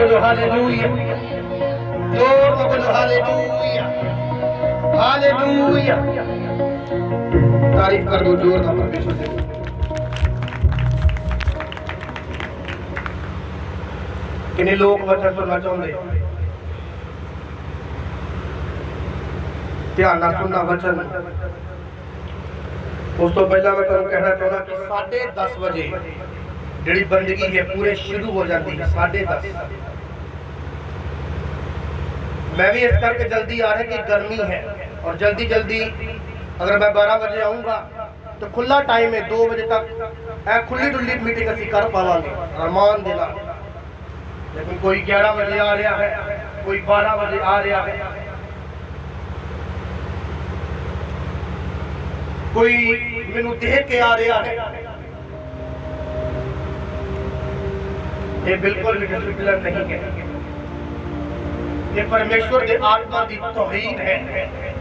बोलो हालेलुया, जोर से बोलो हालेलुया, हालेलुया। तारीफ कर दो जोर से परमेश्वर की। किन्ने लोग वचन सुनना चाहते, ध्यान नाल सुनना वचन। उस तो पहला मैं तुहानू कहना चाहना कि 10:30 बजे जिहड़ी बंदगी है पूरे शुरू हो जाती है। 10:30 मैं भी इस करके जल्दी आ रहा कि गर्मी है और जल्दी जल्दी अगर मैं 12 बजे आऊँगा तो खुला टाइम है 2 बजे तक खुली डुली मीटिंग असी कर पावांगे अरमान दे नाल। लेकिन कोई 11 बजे आ रहा है, कोई 12 बजे आ रहा है, कोई मैनू देख के आ रहा है। ये बिल्कुल भी डिसिप्लिन नहीं है, ये परमेश्वर के आत्मा की तौहीन है।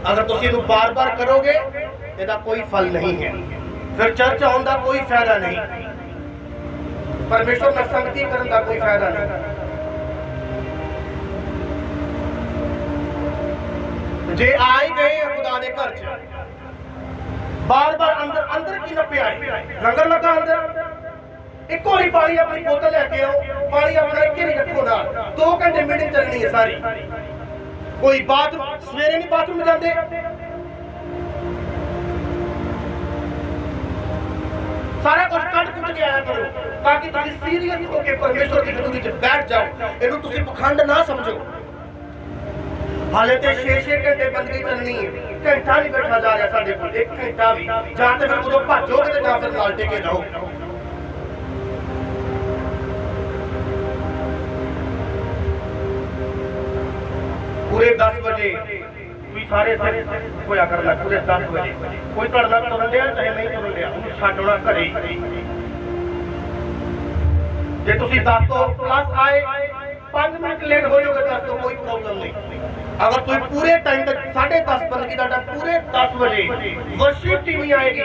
अगर तुम इसे बार बार करोगे इसका कोई फल नहीं है, फिर चर्च आने का कोई फायदा नहीं, परमेश्वर में संगति करने का कोई फायदा नहीं। जे आए गए खुदा के घर च बार बार अंदर अंदर की नपे आए, लंगर लगा अंदर एक ही पानी अपनी बोतल लेके आओ, पानी अपना एक नहीं रखो ना। 2 घंटे मीटिंग चलनी है सारी। कोई बाथरूम सवेरे नहीं बाथरूम में जाते, सारा कुछ कट कुट के आया करो ताकि तुम सीरियस होकर परमेश्वर की हजूरी में बैठ जाओ। इन्हों तुम पखंड ना समझो। हाले तो 6-6 घंटे बंदगी चलनी है, घंटा नहीं बैठा जा रहा साढ़े को, 1 घंटा भी जाते फिर उदो भजोगे तो फिर नाल टेके रहो। पूरे 10 बजे कोई सारे होया करना, पूरे 10 बजे कोई तुहाडे नाल तुरन दिया चाहे नहीं तुरन दिया उन्हें छड्डना घरे। जे तुसीं 10 तो प्लस आए 5 मिनट लेट हो जाओगे 10 तो कोई प्रॉब्लम नहीं। अगर तुम पूरे टाइम तक 10:30 बंदगी का पूरे 10 बजे वर्शिप टीम ही आएगी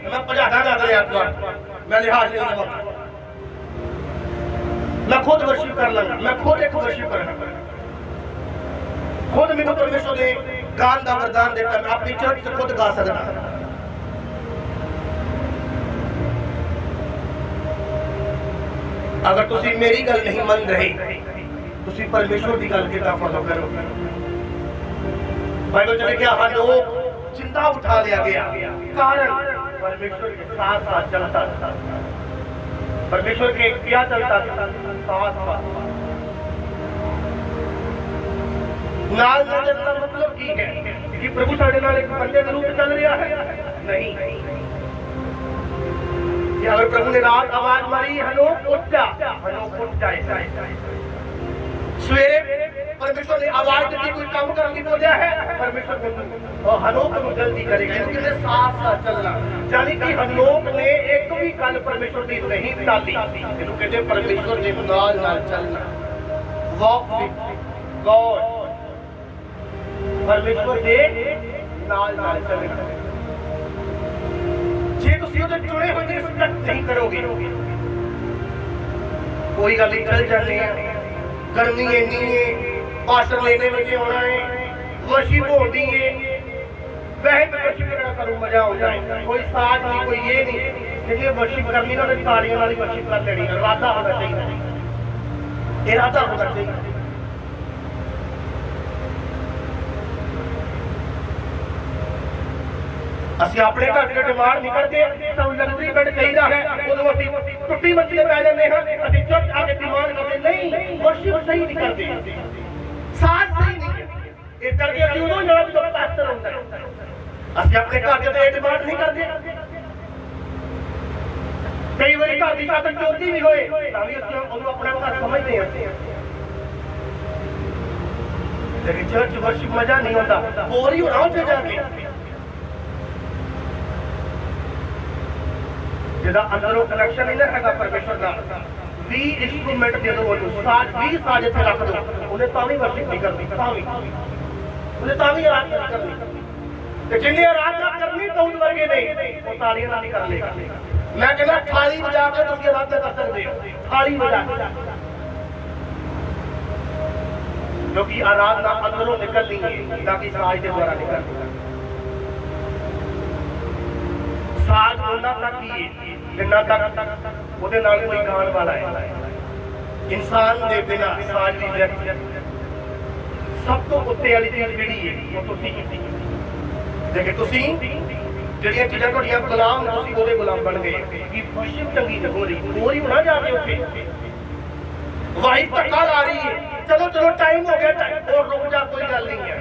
मैं भजादा ना करे यार, मैं लिहाज नहीं लगा, मैं खुद वर्शिप कर लूंगा, मैं खुद एक वर्शिप करना, खुद मैंने परमेश्वर ने गान का वरदान देता, मैं अपनी चर्च से खुद गा सकता। अगर तुम मेरी गल नहीं मन रहे तुम परमेश्वर की गल कितना फॉलो करो। बाइबल च लिखा हनोक जिंदा उठा लिया गया, कारण परमेश्वर के साथ साथ चलता था। परमेश्वर के क्या चलता था? साथ साथ नाल ना चलना मतलब की है कि प्रभु साडे नाल एक बंदे के रूप में चल रहा है नहीं। कि अगर प्रभु ने रात आवाज मारी हनोक उठ जा, हनोक उठ जाए। सवेरे परमेश्वर ने आवाज दी कोई काम करने की बोलिया है, परमेश्वर और हनोक को जल्दी करेगा क्योंकि मैं साथ साथ चलना। यानी कि हनोक ने एक भी गल परमेश्वर की नहीं टाली, इन्हों कहते परमेश्वर ने नाल नाल चलना, वॉक विद गॉड, परमेश्वर के नाल नाल चलना। जे तुसीं उहदे चुने होए रिस्पेक्ट नहीं करोगे कोई गल नहीं, चल जाने गर्मी इन्नी है, भाषण लेने में होना है, वर्शिप होती है, वह वर्शिप करना करूँ मजा हो जाए, कोई साथ नहीं कोई ये नहीं, लेकिन वर्शिप करनी ना तालियों वाली वर्शिप कर लेनी, इरादा होना चाहिए, इरादा होना चाहिए। ਅਸੀਂ ਆਪਣੇ ਘਰ ਦੇ ਡਿਮਾਂਡ ਨਹੀਂ ਕਰਦੇ, ਸਾਨੂੰ ਲਗਜ਼ਰੀ ਬੈੱਡ ਚਾਹੀਦਾ ਹੈ, ਉਦੋਂ ਅਸੀਂ ਟੁੱਟੀ ਮੱਛੀ ਤੇ ਪੈ ਜਾਂਦੇ ਹਾਂ, ਅਸੀਂ ਚੁੱਪ ਆ ਕੇ ਡਿਮਾਂਡ ਕਰਦੇ ਨਹੀਂ, ਵਰਸ਼ਿਪ ਸਹੀ ਨਹੀਂ ਕਰਦੇ, ਸਾਥ ਸਹੀ ਨਹੀਂ ਹੈ। ਇਸ ਕਰਕੇ ਅਸੀਂ ਉਦੋਂ ਜਾਣਾ ਜਦੋਂ ਪਾਸਟਰ ਹੁੰਦਾ ਹੈ, ਅਸੀਂ ਆਪਣੇ ਘਰ ਦੇ ਇਹ ਡਿਮਾਂਡ ਨਹੀਂ ਕਰਦੇ। ਕਈ ਵਾਰੀ ਘਰ ਦੀ ਸਾਥ ਚੋਦੀ ਵੀ ਹੋਏ ਤਾਂ ਵੀ ਅਸੀਂ ਉਹਨੂੰ ਆਪਣਾ ਘਰ ਸਮਝਦੇ ਹਾਂ, ਲੇਕਿਨ ਚਰਚ ਵਰਸ਼ਿਪ ਮਜ਼ਾ ਨਹੀਂ ਹੁੰਦਾ, ਹੋਰ ਹੀ ਹੋਣਾ ਉੱਥੇ ਜਾ ਕੇ। जिहदा अंदरों कनेक्शन नहीं है परमेश्वर का, 20 इंस्ट्रूमेंट दे दो, 20 साज इत्थे रख दो, उन्हें तां भी वर्शिप नहीं करनी, उन्हें तां भी आराधना करनी। ते जिन्हें आराधना करनी तो उन वर्गे नहीं, वो तालियां नहीं कर लेगा। मैं कहना थाली बजा के तुसीं आराधना कर सकदे हो, थाली बजा के क्योंकि आराधना अंदरों निकलनी है ताकि साज के द्वारा निकलनी है। साज होना तक ही जिन्ना तक ਉਹਦੇ ਨਾਲ कोई गान वाला है। इंसान के बिना साज की व्यक्ति सब तो उत्ते वाली चीज ਜਿਹੜੀ है वो ਤੁਸੀਂ देखे ਤੁਸੀਂ ਜਿਹੜੀਆਂ ਚੀਜ਼ਾਂ ਤੁਹਾਡੀਆਂ ਗੁਲਾਮ ਤੁਸੀਂ ਉਹਦੇ ਗੁਲਾਮ ਬਣ ਗਏ ਕਿ ਖੁਸ਼ੀ ਚੰਗੀ ਨਾ ਹੋ ਰਹੀ ਹੋਣਾ ਜਾ ਕੇ ਉੱਥੇ ਵਾਈਫ ਧੱਕਾ ਲਾ ਰਹੀ है चलो चलो टाइम हो गया टाइम और रुक जा कोई गल नहीं है।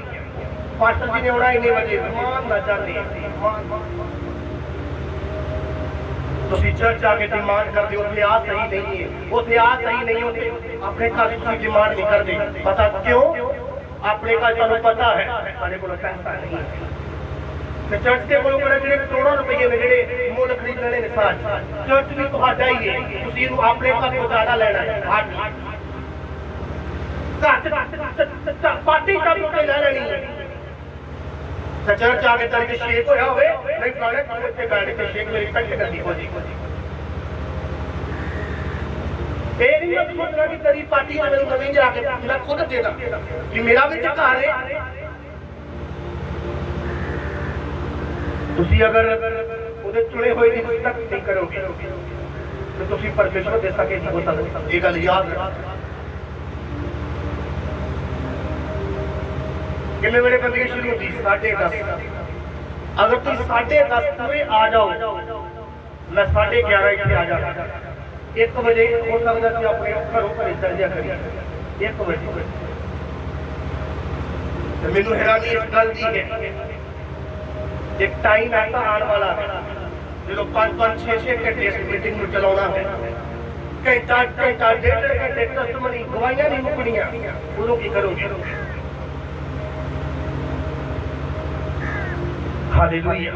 पास्टर जी ने आना इन्ने बजे मान ना जाने ਤੁਸੀਂ ਚਰਚ ਆ ਕੇ ਡਿਮਾਂਡ ਕਰਦੇ ਹੋ ਉੱਥੇ ਆ ਸਹੀ ਨਹੀਂ ਹੈ ਉੱਥੇ ਆ ਸਹੀ ਨਹੀਂ ਹੁੰਦੇ ਆਪਣੇ ਘਰ ਤੁਸੀਂ ਡਿਮਾਂਡ ਨਹੀਂ ਕਰਦੇ ਪਤਾ ਕਿਉਂ ਆਪਣੇ ਘਰ ਤੁਹਾਨੂੰ ਪਤਾ ਹੈ ਸਾਡੇ ਕੋਲ ਪੈਸਾ ਨਹੀਂ ਤੇ ਚਰਚ ਦੇ ਕੋਲ ਜਿਹੜੇ ਕਰੋੜਾਂ ਰੁਪਏ ਨੇ ਜਿਹੜੇ ਮੁੱਲ ਖਰੀਦਣੇ ਨੇ ਸਾਜ ਚਰਚ ਵੀ ਤੁਹਾਡਾ ਹੀ ਹੈ ਤੁਸੀਂ ਇਹਨੂੰ ਆਪਣੇ ਘਰ ਤੋਂ ਜ਼ਿਆਦਾ ਲੈਣਾ ਹੈ ਘਰ ਪਾਰਟੀ ਕੰਮ ਤੋਂ ਲੈ ਲੈਣੀ ਹੈ चर्च आके तरीके शेक होया होवे नहीं पुराने काम पे बैठ के शेक मेरी पेट करनी हो जी ए नहीं मैं सोचना कि तेरी पार्टी में मेरी नवीं जाके मैं खुद देना कि मेरा भी घर है तुसी अगर ਉਹਦੇ ਚੁਣੇ ਹੋਏ ਦੀ ਰਿਸਪੈਕਟ नहीं करोगे तो तुसी परमेश्वर दे सके नहीं हो सकते ये गल याद रखो। कितने बड़े बंदे की शुरू होती 10:30 अगर तुम 10:30 पूरे आ जाओ मैं 11:30 इतने आ जाता 1 बजे हो सकता है अपने घरों पर चल जा करिए 1 बजे तो मैनू हैरानी इस गल की है एक टाइम ऐसा आने वाला है जो 5-5 6-6 घंटे इस मीटिंग में चलाना है घंटा 1.5 घंटे कस्टमरी गवाइयां नहीं मुकनियां उदों की करोगे। हालेलुया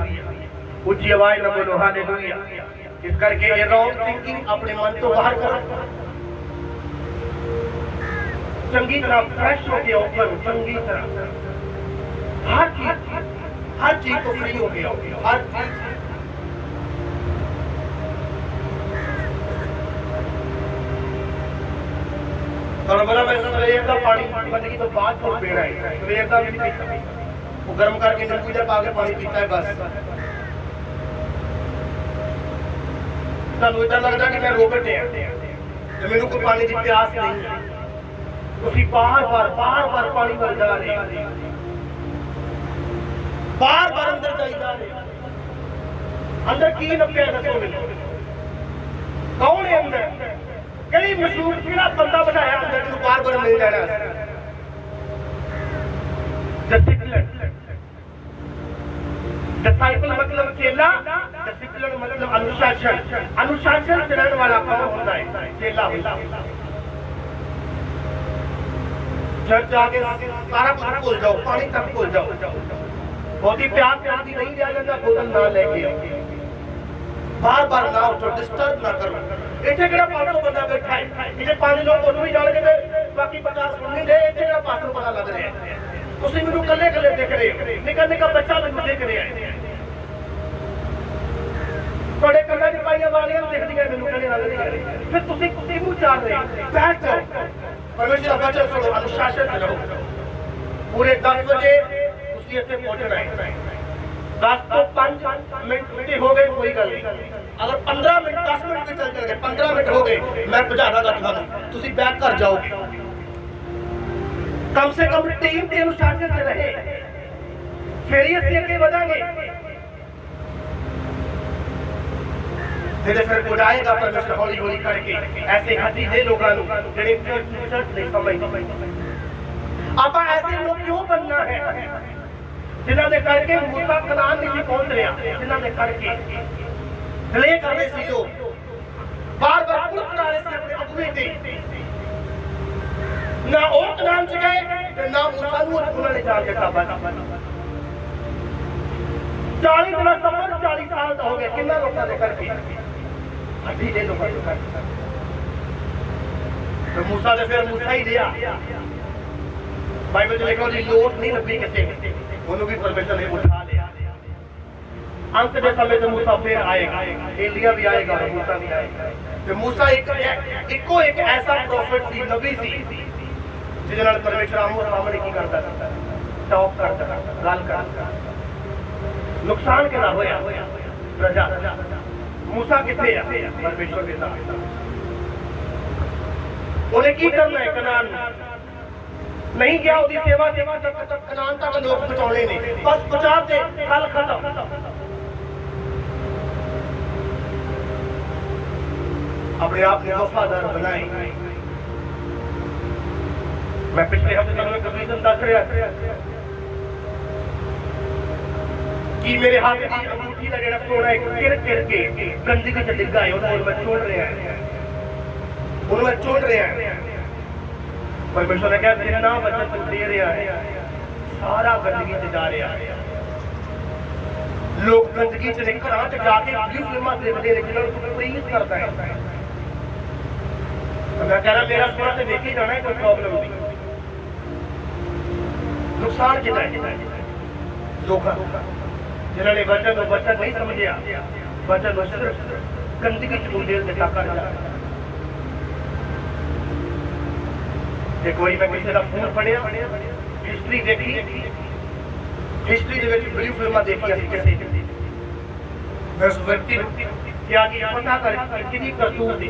ऊंची आवाज में बोलो हालेलुया। इस करके ये रॉन्ग थिंकिंग अपने मन तो बाहर करो चंगी तरह फ्रेश होके आओ करो चंगी तरह हर चीज तो फ्री हो गया हर चीज और बोला मैं सवेर का पानी बंदगी तो बाद में पीना है सवेर का भी नहीं पीता वो गर्म करके नींबू जब आगे पानी पीता है बस तब इतना लगता है कि मैं रोबोट है तो मेरे को पानी की प्यास नहीं उसी बार बार पानी भर जा रहे बार अंदर जाई जा रहे अंदर की लपया दसो मैनू कौन है अंदर कई मशहूर किहड़ा बंदा बनाया अंदर जो बार मिल जाना डिसाइपल मतलब चेला डिसिप्लिन मतलब अनुशासन चलाने वाला कौन होता है चेला होता है। चर्च आके सारा कुछ भूल जाओ पानी तक भूल जाओ बहुत ही प्यार प्यार नहीं लिया जाता बोतल ना लेके बार ना उठो डिस्टर्ब ना करो इतने किहड़ा 500 बंदा बैठा है इसे 5 लोग उन्होंने भी जान के बाकी 50 सुन नहीं दे इतने किहड़ा 500 पता लग रहा है ਤੁਸੀਂ ਮੈਨੂੰ ਕੱਲੇ ਦੇਖ ਰਹੇ ਹੋ ਨਿੱਕਾ ਬੱਚਾ ਮੈਨੂੰ ਦੇਖ ਰਿਹਾ ਹੈ ਤੁਹਾਡੇ ਕੰਨਾਂ 'ਚ ਪਾਈਆਂ ਵਾਲੀਆਂ ਦਿਖਦੀਆਂ ਮੈਨੂੰ ਕੱਲੇ ਲੱਗ ਰਹੀਆਂ ਫਿਰ ਤੁਸੀਂ ਨੂੰ ਚਾਹ ਰਹੇ ਹੋ ਬੈਠ ਜਾਓ ਪਰਮੇਸ਼ਰ ਦਾ ਵਚਨ ਸੁਣੋ ਅਨੁਸ਼ਾਸਨ 'ਚ ਰਹੋ ਪੂਰੇ 10 ਵਜੇ ਤੁਸੀਂ ਇੱਥੇ ਪਹੁੰਚਣਾ ਹੈ 10 ਤੋਂ 5 ਮਿੰਟ ਵੀ ਹੋ ਗਏ ਕੋਈ ਗੱਲ ਨਹੀਂ ਅਗਰ 15 ਮਿੰਟ 10 ਮਿੰਟ ਵੀ ਚੱਲ ਗਏ 15 ਮਿੰਟ ਹੋ ਗਏ ਮੈਂ ਭਜਾਣਾ ਦਾ ਤੁਹਾਨੂੰ ਤੁਸੀਂ ਬੈਕ ਕਰ ਜਾਓਗੇ कम से कम टीम के अनुशासन से रहे फिर ही असली आगे बढ़ेंगे फिर हो जाएगा परमेश्वर हौली हौली करके ऐसे हसीने लोगों जिन्हें चर्च नहीं समझते आप ऐसे लोग क्यों बनना है जिन्होंने करके मूसा कनान नहीं पहुंच रहा जिन्होंने करके डिले कर रहे थे लोग बार पुल करा रहे थे अपने अगुवे से ना और कनान च गए ना मूसा उन्होंने जाके काबा 40 दिन सफर 40 साल का हो गया कितना लोगों ने करके हड्डी दे लोगों ने करके तो मूसा ने फिर मूसा ही दिया बाइबल में लिखा है लोट नहीं लभी किसी उन्होंने भी परमेश्वर ने उठा लिया अंत के समय तो मूसा फिर आएगा एलिया भी आएगा और मूसा भी आएगा तो मूसा एक ऐसा प्रॉफिट सी नबी सी ਜਿਹਦੇ ਨਾਲ ਪਰਮੇਸ਼ਰ ਆਮੋ ਸਾਹਮਣੇ ਕੀ ਕਰਦਾ ਟੌਪ ਕਰਦਾ ਗੱਲ ਕਰਦਾ ਨੁਕਸਾਨ ਕਿਹਦਾ ਹੋਇਆ ਪ੍ਰਜਾ मूसा किथे आ परमेश्वर के साथ उन्हें की करना है कनान नहीं गया उसकी सेवा कनान तक लोग पहुंचाने ने बस पहुंचा दे गल खत्म अपने आप को वफादार बनाए मैं पिछले हफ्ते तुम्हें कमीशन दस रहा कि मेरे हाथ की अंगूठी का जो सोना है गिर गिर के गंदगी च डिगा है उन्होंने मैं छोड़ रहा है उन्होंने मैं छोड़ रहा है परमेश्वर ने कहा जितना वचन तू दे रहा है सारा गंदगी च जा रहा है लोग गंदगी च घर च जाके वीडियो फिल्मां देखते हैं जिन्होंने तू प्लीज करता है मैं कह रहा मेरा सोना तो देख ही जाना है कोई प्रॉब्लम नहीं नुकसान कितना है धोखा जिन्होंने वचन नहीं समझिया वचन सिर्फ गंदगी चूंडेल से टाका एक बार मैं किसी का फोन पढ़िया हिस्टरी देखी हिस्टरी बड़ी फिल्मां देखी कैसे मैं उस व्यक्ति क्या पता कर कि करतूत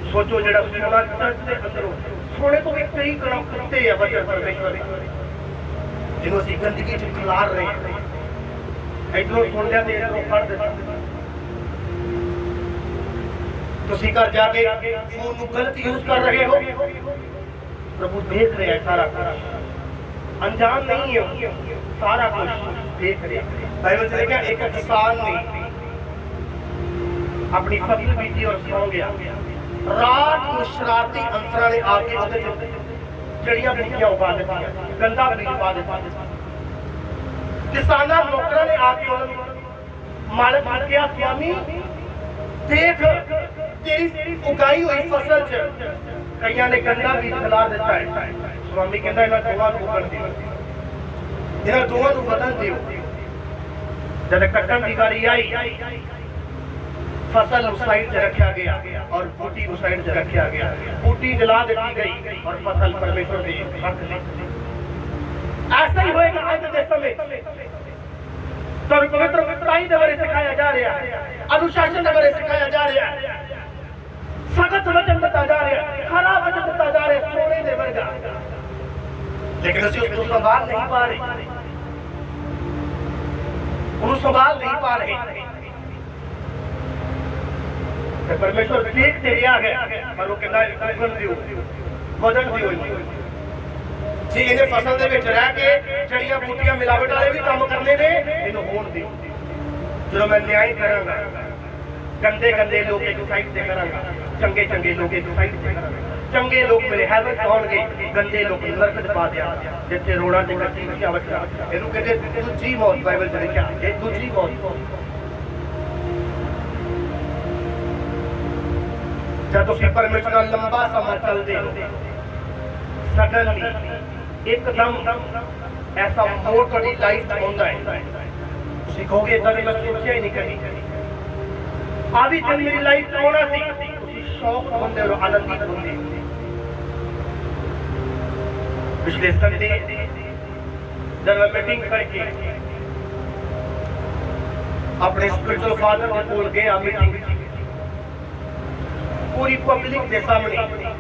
सोचो जरा सोना चर्च के अंदरों सोने तो भी कई कदम कुत्ते है वचन परमेश्वर जिन्हों से गंदगी च खिलार रहे हैं इधरों सुन लिया इधरों फड़ देता तुसी घर जाके फोन को गलत यूज कर रहे हो प्रभु देख रहे हैं सारा कुछ अनजान नहीं है सारा कुछ देख रहे बाइबल से क्या एक किसान ने अपनी फसल बीजी और सो गया रात को शरारती अंसरां ने आके उधर जड़ियां बूटियां उगा दी गंदा बीज पा दिता किसाना नौकरा ने आके मालिक ने कहा स्वामी देख तेरी उगाई हुई फसल च कईयां ने गंदा बीज खिला दिता है स्वामी कहता इन्हां दोवां नूं उगण दिओ इन्हां दोवां नूं वधण दिओ जद कट्टण दी वारी आई फसल उस साइड से रखा गया और बूटी उस साइड से रखा गया बूटी जला दी गई और फसल परमेश्वर ने रख ली ऐसा ही होएगा आज के समय तो पवित्र पिताई के बारे सिखाया जा रहा है अनुशासन के बारे सिखाया जा रहा है सख्त वचन दिता जा रहा है खराब वचन दिता जा रहा है सोने दे वर्गा लेकिन ਅਸੀਂ उसको संभाल नहीं पा रहे उसको संभाल नहीं पा रहे परमेश्वर देख ते रहा है पर वो कहता है उगण दियो वजन दियो जी इन्हें फसल दे विच रह के जड़ियां बूटियां मिलावट वाले भी काम करने ने इन्हों होण दियो जो मैं न्याय करांगा गंदे गंदे लोग एक साइड से करांगा चंगे चंगे लोग एक साइड से करांगा चंगे लोग मेरे हेवन आउणगे गंदे लोग नरक च पा दिया जिथे रोड़ा ते कच्चियां वटरा इहनूं कहंदे दूजी मौत बाइबल च लिखिया ये दूजी मौत जब तुसीं परमेश्वर नाल लंबा समा चलदे हो सडनली एकदम ऐसा मोड़ तुहाडी लाइफ च आउंदा है तुसीं कहोगे इदां मैं सोचिया ही नहीं कभी आ भी दिन मेरी लाइफ च आउणा सी तुसीं शौक होंदे हो आनंदित होंदे पिछले संडे जब मैं मीटिंग करके अपने स्पिरिचुअल फादर के कोल गया मीटिंग पूरी पब्लिक के सामने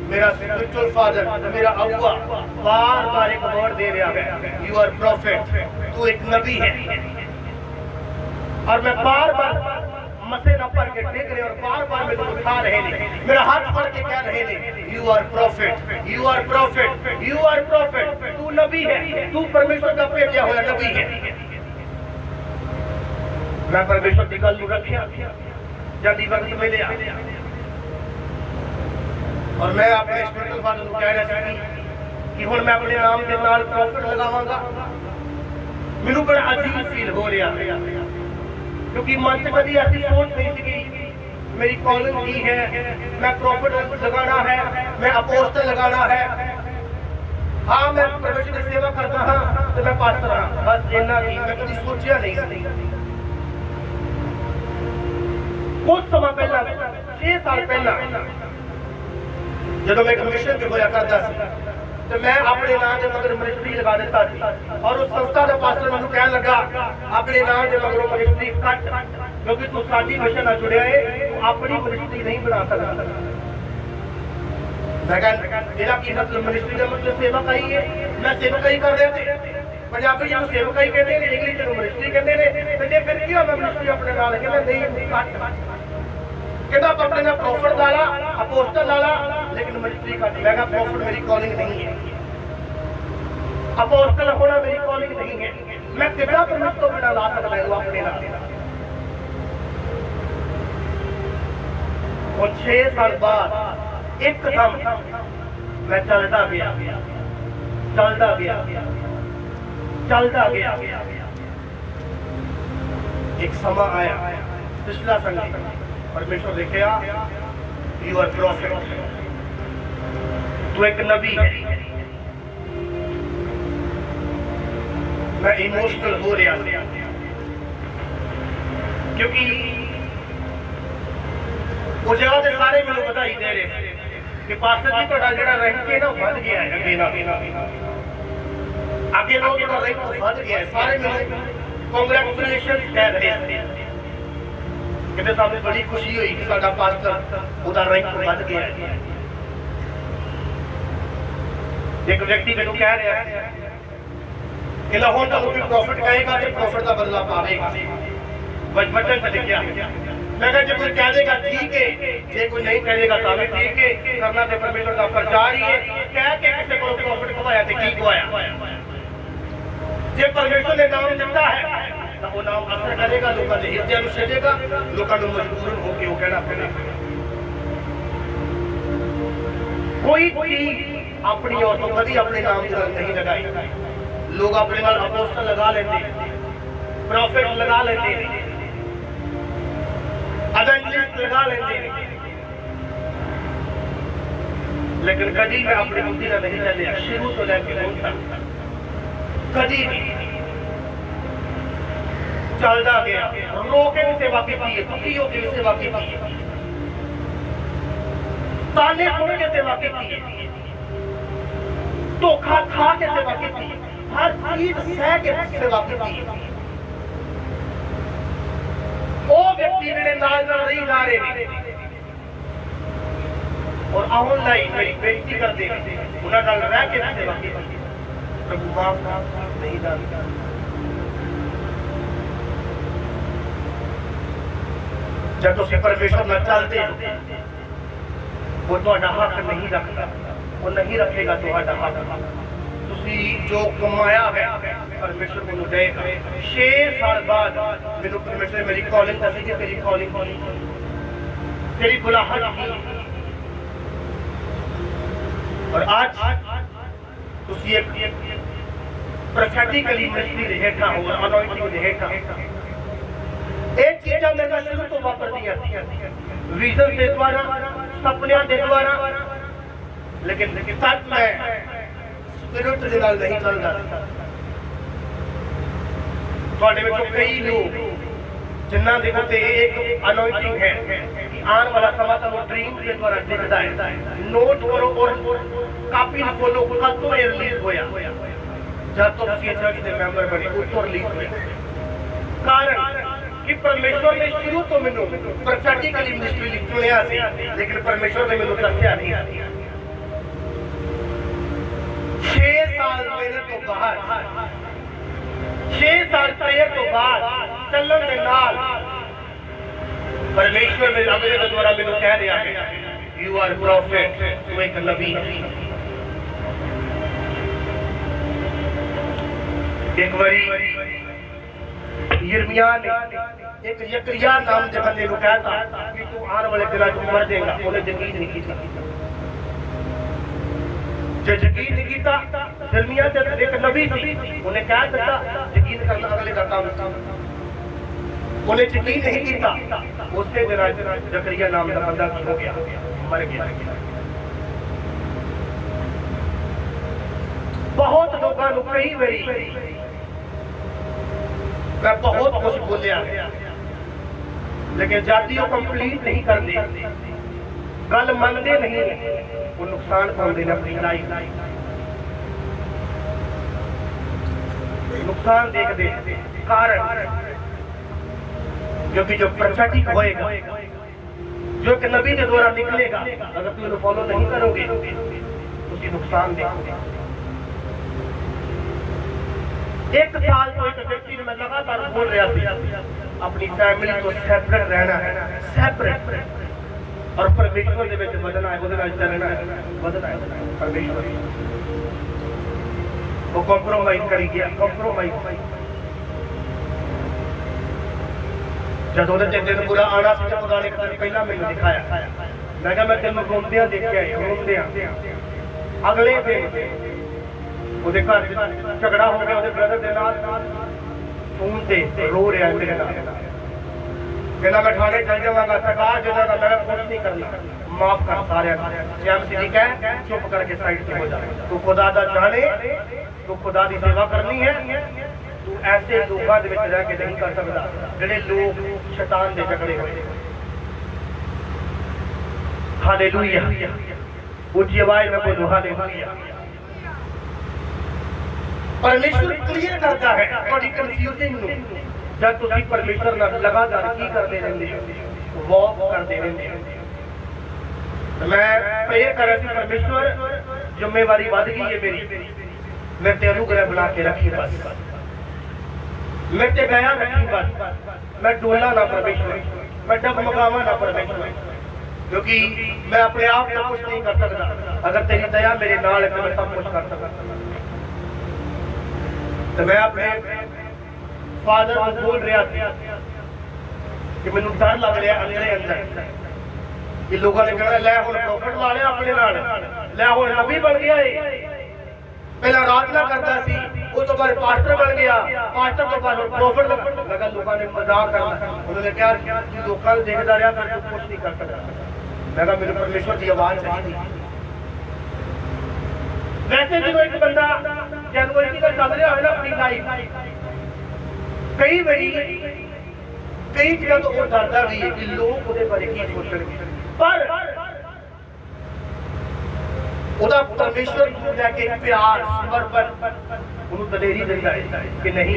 मेरा स्पिरिचुअल फादर मेरा अब्बा बार बार एक वर्ड दे रहा है यू आर प्रॉफिट तू एक नबी है और मैं बार बार मसे न पढ़ के देख रहे और बार बार मेरे को उठा रहे ने मेरा हाथ पकड़ के कह रहे ने you are prophet you are prophet you are prophet तू नबी है तू परमेश्वर का भेजा हुआ नबी है मैं परमेश्वर की गल रखिया जल्दी वक्त मिले और मैं अपने स्पिरिचुअल फादर को कह रहा था कि हुण मैं अपने नाम के नाल प्रॉफिट लगावांगा मैनू बड़ा अजीब फील हो रहा है क्योंकि मन से कभी ऐसी सोच नहीं थी मेरी कॉलिंग की है मैं प्रॉफिट लगाना है मैं अपोस्टल लगाना है हाँ मैं परमेश्वर की सेवा करता हाँ तो मैं पास्टर हाँ बस इतना ही मैं कभी सोचा नहीं कुछ समय पहला 6 साल पहला ਜਦੋਂ ਮੈਂ ਕਮਿਸ਼ਨ ਤੇ ਹੋਇਆ ਕਰਦਾ ਸੀ ਤੇ ਮੈਂ ਆਪਣੇ ਨਾਂ ਦੇ ਮਗਰ ਮਿਨਿਸਟਰੀ ਲਗਾ ਦਿੱਤਾ ਸੀ ਔਰ ਉਸ ਸੰਸਥਾ ਦਾ ਪਾਸਟਰ ਮੈਨੂੰ ਕਹਿਣ ਲੱਗਾ ਆਪਣੇ ਨਾਂ ਦੇ ਮਗਰੋਂ ਮਿਨਿਸਟਰੀ ਕੱਟ ਕਿਉਂਕਿ ਤੂੰ ਸਾਡੀ ਮਿਸ਼ਨ ਨਾਲ ਜੁੜਿਆ ਏ ਤੂੰ ਆਪਣੀ ਮਿਨਿਸਟਰੀ ਨਹੀਂ ਬਣਾ ਸਕਦਾ। मैं मेरा की मतलब मिनिस्ट्री का मतलब सेवकाई है मैं सेवकाई कर रहे थे पंजाबी जो सेवकाई कहते हैं इंग्लिश जो मिनिस्ट्री कहते हैं तो जे फिर की मैं मिनिस्ट्री अपने नाल कहना नहीं कट कहता अपने नाल प्रॉफिट डाला अपोस्टल डाला लेकिन मिनिस्ट्री कट मैं कहा प्रॉफिट मेरी कॉलिंग नहीं है अपोस्टल होना मेरी कॉलिंग नहीं है मैं कितना परमिट तो बिना ला सकता हूं अपने नाल और 6 साल बाद एकदम मैं चलता गया एक समा आया पिछला संडे परमेश्वर ने कहा यू आर प्रॉफिट तू एक नबी है। मैं इमोशनल हो रहा क्योंकि वो जगह से सारे मैंने बधाई दे रहे कि पास्टर जी ਤੁਹਾਡਾ ਜਿਹੜਾ ਰੈਂਕ ਹੈ ਨਾ ਵੱਧ ਗਿਆ ਹੈ ਅੱਗੇ ਲੋਕ ਇਹਦਾ ਰੈਂਕ ਵੱਧ ਗਿਆ ਹੈ ਸਾਰੇ ਮੈਨੂੰ ਕੰਗ੍ਰੈਚੁਲੇਸ਼ਨ ਕਹਿ ਰਹੇ ਕਿਤੇ ਸਾਨੂੰ ਬੜੀ ਖੁਸ਼ੀ ਹੋਈ ਕਿ ਸਾਡਾ ਪਾਸਟਰ ਉਹਦਾ ਰੈਂਕ ਵੱਧ ਗਿਆ ਹੈ। ਇੱਕ ਵਿਅਕਤੀ ਮੈਨੂੰ ਕਹਿ ਰਿਹਾ ਹੈ ਕਿ ਲਾਹੌਰ ਦਾ ਕੋਈ ਪ੍ਰੋਫਿਟ ਕਹੇਗਾ ਤੇ ਪ੍ਰੋਫਿਟ ਦਾ ਬਦਲਾ ਪਾਵੇਗਾ ਵਚਨ ਤੇ ਲਿਖਿਆ मैं कहा जो कोई कह देगा ठीक है जे कोई नहीं कहेगा तो भी ठीक है करना तो परमेश्वर का प्रचार ही है कह के किसी को प्रॉफिट खवाया तो की खवाया जे परमेश्वर ने नाम दिता है तो वो नाम असर करेगा लोगों के हिरदे में छेड़ेगा लोगों को मजबूरन होके वो कहना पड़ेगा कोई चीज अपनी और तो कभी अपने नाम से नहीं लगाई लोग अपने नाल अपोस्टल लगा लेते प्रॉफिट लगा लेते एवेंजलिस्ट लगा लेते लेकिन कभी मैं अपनी बुद्धि का नहीं चलिया शुरू तो लेके हूं तक कभी चलता गया रोके भी सेवा की दुखी होकर सेवा की ताने सुन के सेवा की धोखा खा के सेवा की हर चीज सह के सेवा की वो व्यक्ति मेरे नाल नहीं जा रहे और ऑनलाइन मेरी बेइज्जती कर दे उन्हें नाल रह के सेवा की प्रभु माफ नहीं दाता जब तुम परमेश्वर में चलते हो वो तुम्हारा हक नहीं रखता वो नहीं रखेगा तुम्हारा हक जो कमाया है परमेश्वर मैनू देगा 6 साल बाद मैनू परमेश्वर मेरी कॉलिंग दसी कि तेरी कॉलिंग तेरी बुलाहट की और आज तुसी एक प्रोफेटिकली मिनिस्ट्री दे हेठा हो अनॉइंटिंग दे हेठा एक चीज़ मेरे को शुरू तो वापर दिया विजन के द्वारा सपने के द्वारा लेकिन सच में स्पिरिट के नाल नहीं चलता ਤੁਹਾਡੇ ਵਿੱਚੋਂ ਕਈ ਲੋਕ ਜਿਨ੍ਹਾਂ ਦੇ ਉੱਤੇ ਇੱਕ ਅਨੋਇੰਟਿੰਗ ਹੈ ਕਿ ਆਉਣ ਵਾਲਾ ਸਮਾਂ ਤੁਹਾਨੂੰ ਡ੍ਰੀਮ ਦੇ ਦੁਆਰਾ ਦਿਖਦਾ ਹੈ ਨੋਟ ਕਰੋ ਔਰ ਕਾਪੀ ਖੋਲੋ ਕਦੋਂ ਇਹ ਰਿਲੀਜ਼ ਹੋਇਆ ਜਦ ਤੋਂ ਤੁਸੀਂ ਚਰਚ ਦੇ ਮੈਂਬਰ ਬਣੇ ਉੱਤੋਂ ਰਿਲੀਜ਼ ਹੋਇਆ ਕਾਰਨ ਕਿ ਪਰਮੇਸ਼ਵਰ ਨੇ ਸ਼ੁਰੂ ਤੋਂ ਮੈਨੂੰ ਪ੍ਰੋਫੈਟਿਕਲੀ ਮਿਨਿਸਟਰੀ ਲਈ ਚੁਣਿਆ ਸੀ ਲੇਕਿਨ ਪਰਮੇਸ਼ਵਰ ਨੇ ਮੈਨੂੰ ਦੱਸਿਆ ਨਹੀਂ 6 साल मेरे तो बाहर 6 साल प्रेयर तो बाद चलन के नाल परमेश्वर मेरे अपने के द्वारा मेनू कह रहा है यू आर प्रॉफिट तू एक नबी एक बारी यिर्मयाह ने एक यकरिया नाम के बंदे को कहता कि तू आने वाले दिनों में मर जाएगा उन्हें यकीन नहीं किया जो यकीन नहीं किया यिर्मयाह जब एक नबी थी उन्हें क्या करता यकीन करना अगले का काम उन्हें यकीन नहीं किया उससे दिन जकरिया नाम का बंदा हो गया मर गया बहुत लोगों को कई बारी मैं बहुत कुछ बोलिया लेकिन जातियों कंप्लीट नहीं करते गल मनते नहीं वो नुकसान पाते अपनी लाइफ नुकसान देखते कारण क्योंकि जो प्रॉफिटिक होएगा जो कि नबी के द्वारा निकलेगा अगर तुम उन्हें फॉलो नहीं करोगे उसकी नुकसान देखोगे। एक साल तो एक व्यक्ति ने मैं लगातार बोल रहा था अपनी फैमिली को सेपरेट रहना है सेपरेट और परमेश्वर के विच बदलना है ਉਹਦੇ ਨਾਲ ਚੱਲਣਾ है बदलना है परमेश्वर वो कॉम्प्रोमाइज करी गया कॉम्प्रोमाइज जब ਉਹਦੇ ਚੰਦੇ ਨੂੰ ਪੂਰਾ ਆਣਾ ਸੀ ਤਾਂ ਪੁਰਾਣੇ ਕਦੇ ਪਹਿਲਾਂ ਮੈਨੂੰ ਦਿਖਾਇਆ ਮੈਂ ਕਿਹਾ ਮੈਂ ਤੈਨੂੰ ਰੋਂਦਿਆਂ ਦੇਖਿਆ ਰੋਂਦਿਆਂ ਅਗਲੇ ਦਿਨ ਉਹਦੇ ਘਰ ਝਗੜਾ ਹੋ ਗਿਆ ਉਹਦੇ ਬ੍ਰਦਰ ਦੇ ਨਾਲ ਫੋਨ ਤੇ ਰੋ ਰਿਹਾ ਮੇਰੇ ਨਾਲ कहना मैं थाने चल जाऊंगा सरकार जो मैं कुछ नहीं करना माफ कर सारे एमसी जी कह चुप करके साइड से हो जा तू खुदा दा जाने तू खुदा दी सेवा करनी है तू ऐसे लोगों दे विच रह के नहीं कर सकदा जेडे लोग शैतान दे झगड़े होए। हालेलुया ऊंची आवाज में बोलो हालेलुया। परमेश्वर क्लियर करता है थोड़ी कंफ्यूजिंग नु जब तुम परमेश्वर लगातार की करते रहते वॉक करते रहते मैं प्रेयर कर रहा परमेश्वर जिम्मेवारी बढ़ गई है मेरी मैं ते अनुग्रह बना के रखी बस मैं ते गया रखी बस मैं डोला ना परमेश्वर मैं डगमगावा ना परमेश्वर क्योंकि मैं अपने आप को कुछ नहीं कर सकता अगर तेरी दया मेरे नाल है तो मैं सब कुछ कर सकता। तो मैं अपने फादर को बोल रहा था कि मैनू डर लग रहा अंदर अंदर कि लोगों ने कहना लै हुण प्रॉफिट ला लिया अपने नाल लै हुण नबी बन गया है पहला रात ना करता सी उस तो बाद पास्टर बन गया पास्टर तो बाद प्रॉफिट लगा लोगों ने मजाक करना उन्होंने कहा लोगों ने देखता रहा मैं कुछ नहीं कर सकता। मैं कहा मेरे परमेश्वर की आवाज चाहिए वैसे जो एक बंदा जनवरी का चल रहा है ना अपनी लाइफ कई बारी कई जगह तो वो डरता भी है कि लोग ਉਹਦੇ ਬਾਰੇ ਕੀ ਸੋਚਣਗੇ पर ਉਹਦਾ परमेश्वर ਨੂੰ ਲੈ ਕੇ ਪਿਆਰ ਸਮਰਪਣ ਉਹਨੂੰ ਦਲੇਰੀ ਦਿੰਦਾ ਹੈ ਕਿ ਨਹੀਂ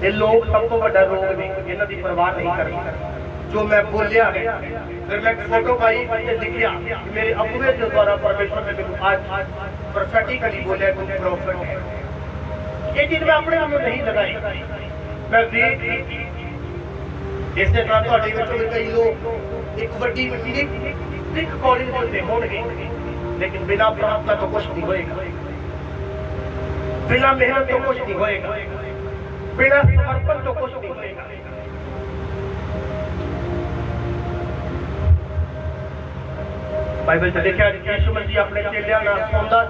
ਇਹ ਲੋਕ ਸਭ ਤੋਂ ਵੱਡਾ ਰੋਗ ਨੇ ਇਹਨਾਂ ਦੀ ਪਰਵਾਹ ਨਹੀਂ ਕਰਦੇ जो मैं बोलिया है फिर मैं फोटो पाई मैंने लिखिया कि मेरे अगुवे के द्वारा परमेश्वर ने मेरे आज प्रोफेटिकली बोला तुम प्रॉफिट है ये चीज मैं अपने आप में नहीं लगाई मैं देख इस तरह ਤੁਹਾਡੇ ਵਿੱਚੋਂ ਕਈ ਲੋਕ ਇੱਕ ਵੱਡੀ ਇੱਕ ਕੌਲਿੰਗ ਹੁੰਦੇ ਹੋਣਗੇ लेकिन बिना प्रार्थना तो कुछ नहीं होएगा बिना मेहनत तो कुछ नहीं होएगा बिना समर्पण तो कुछ नहीं होएगा। बाइबल च लिखा यीशु मसीह अपने चेलियां नाल सौंदा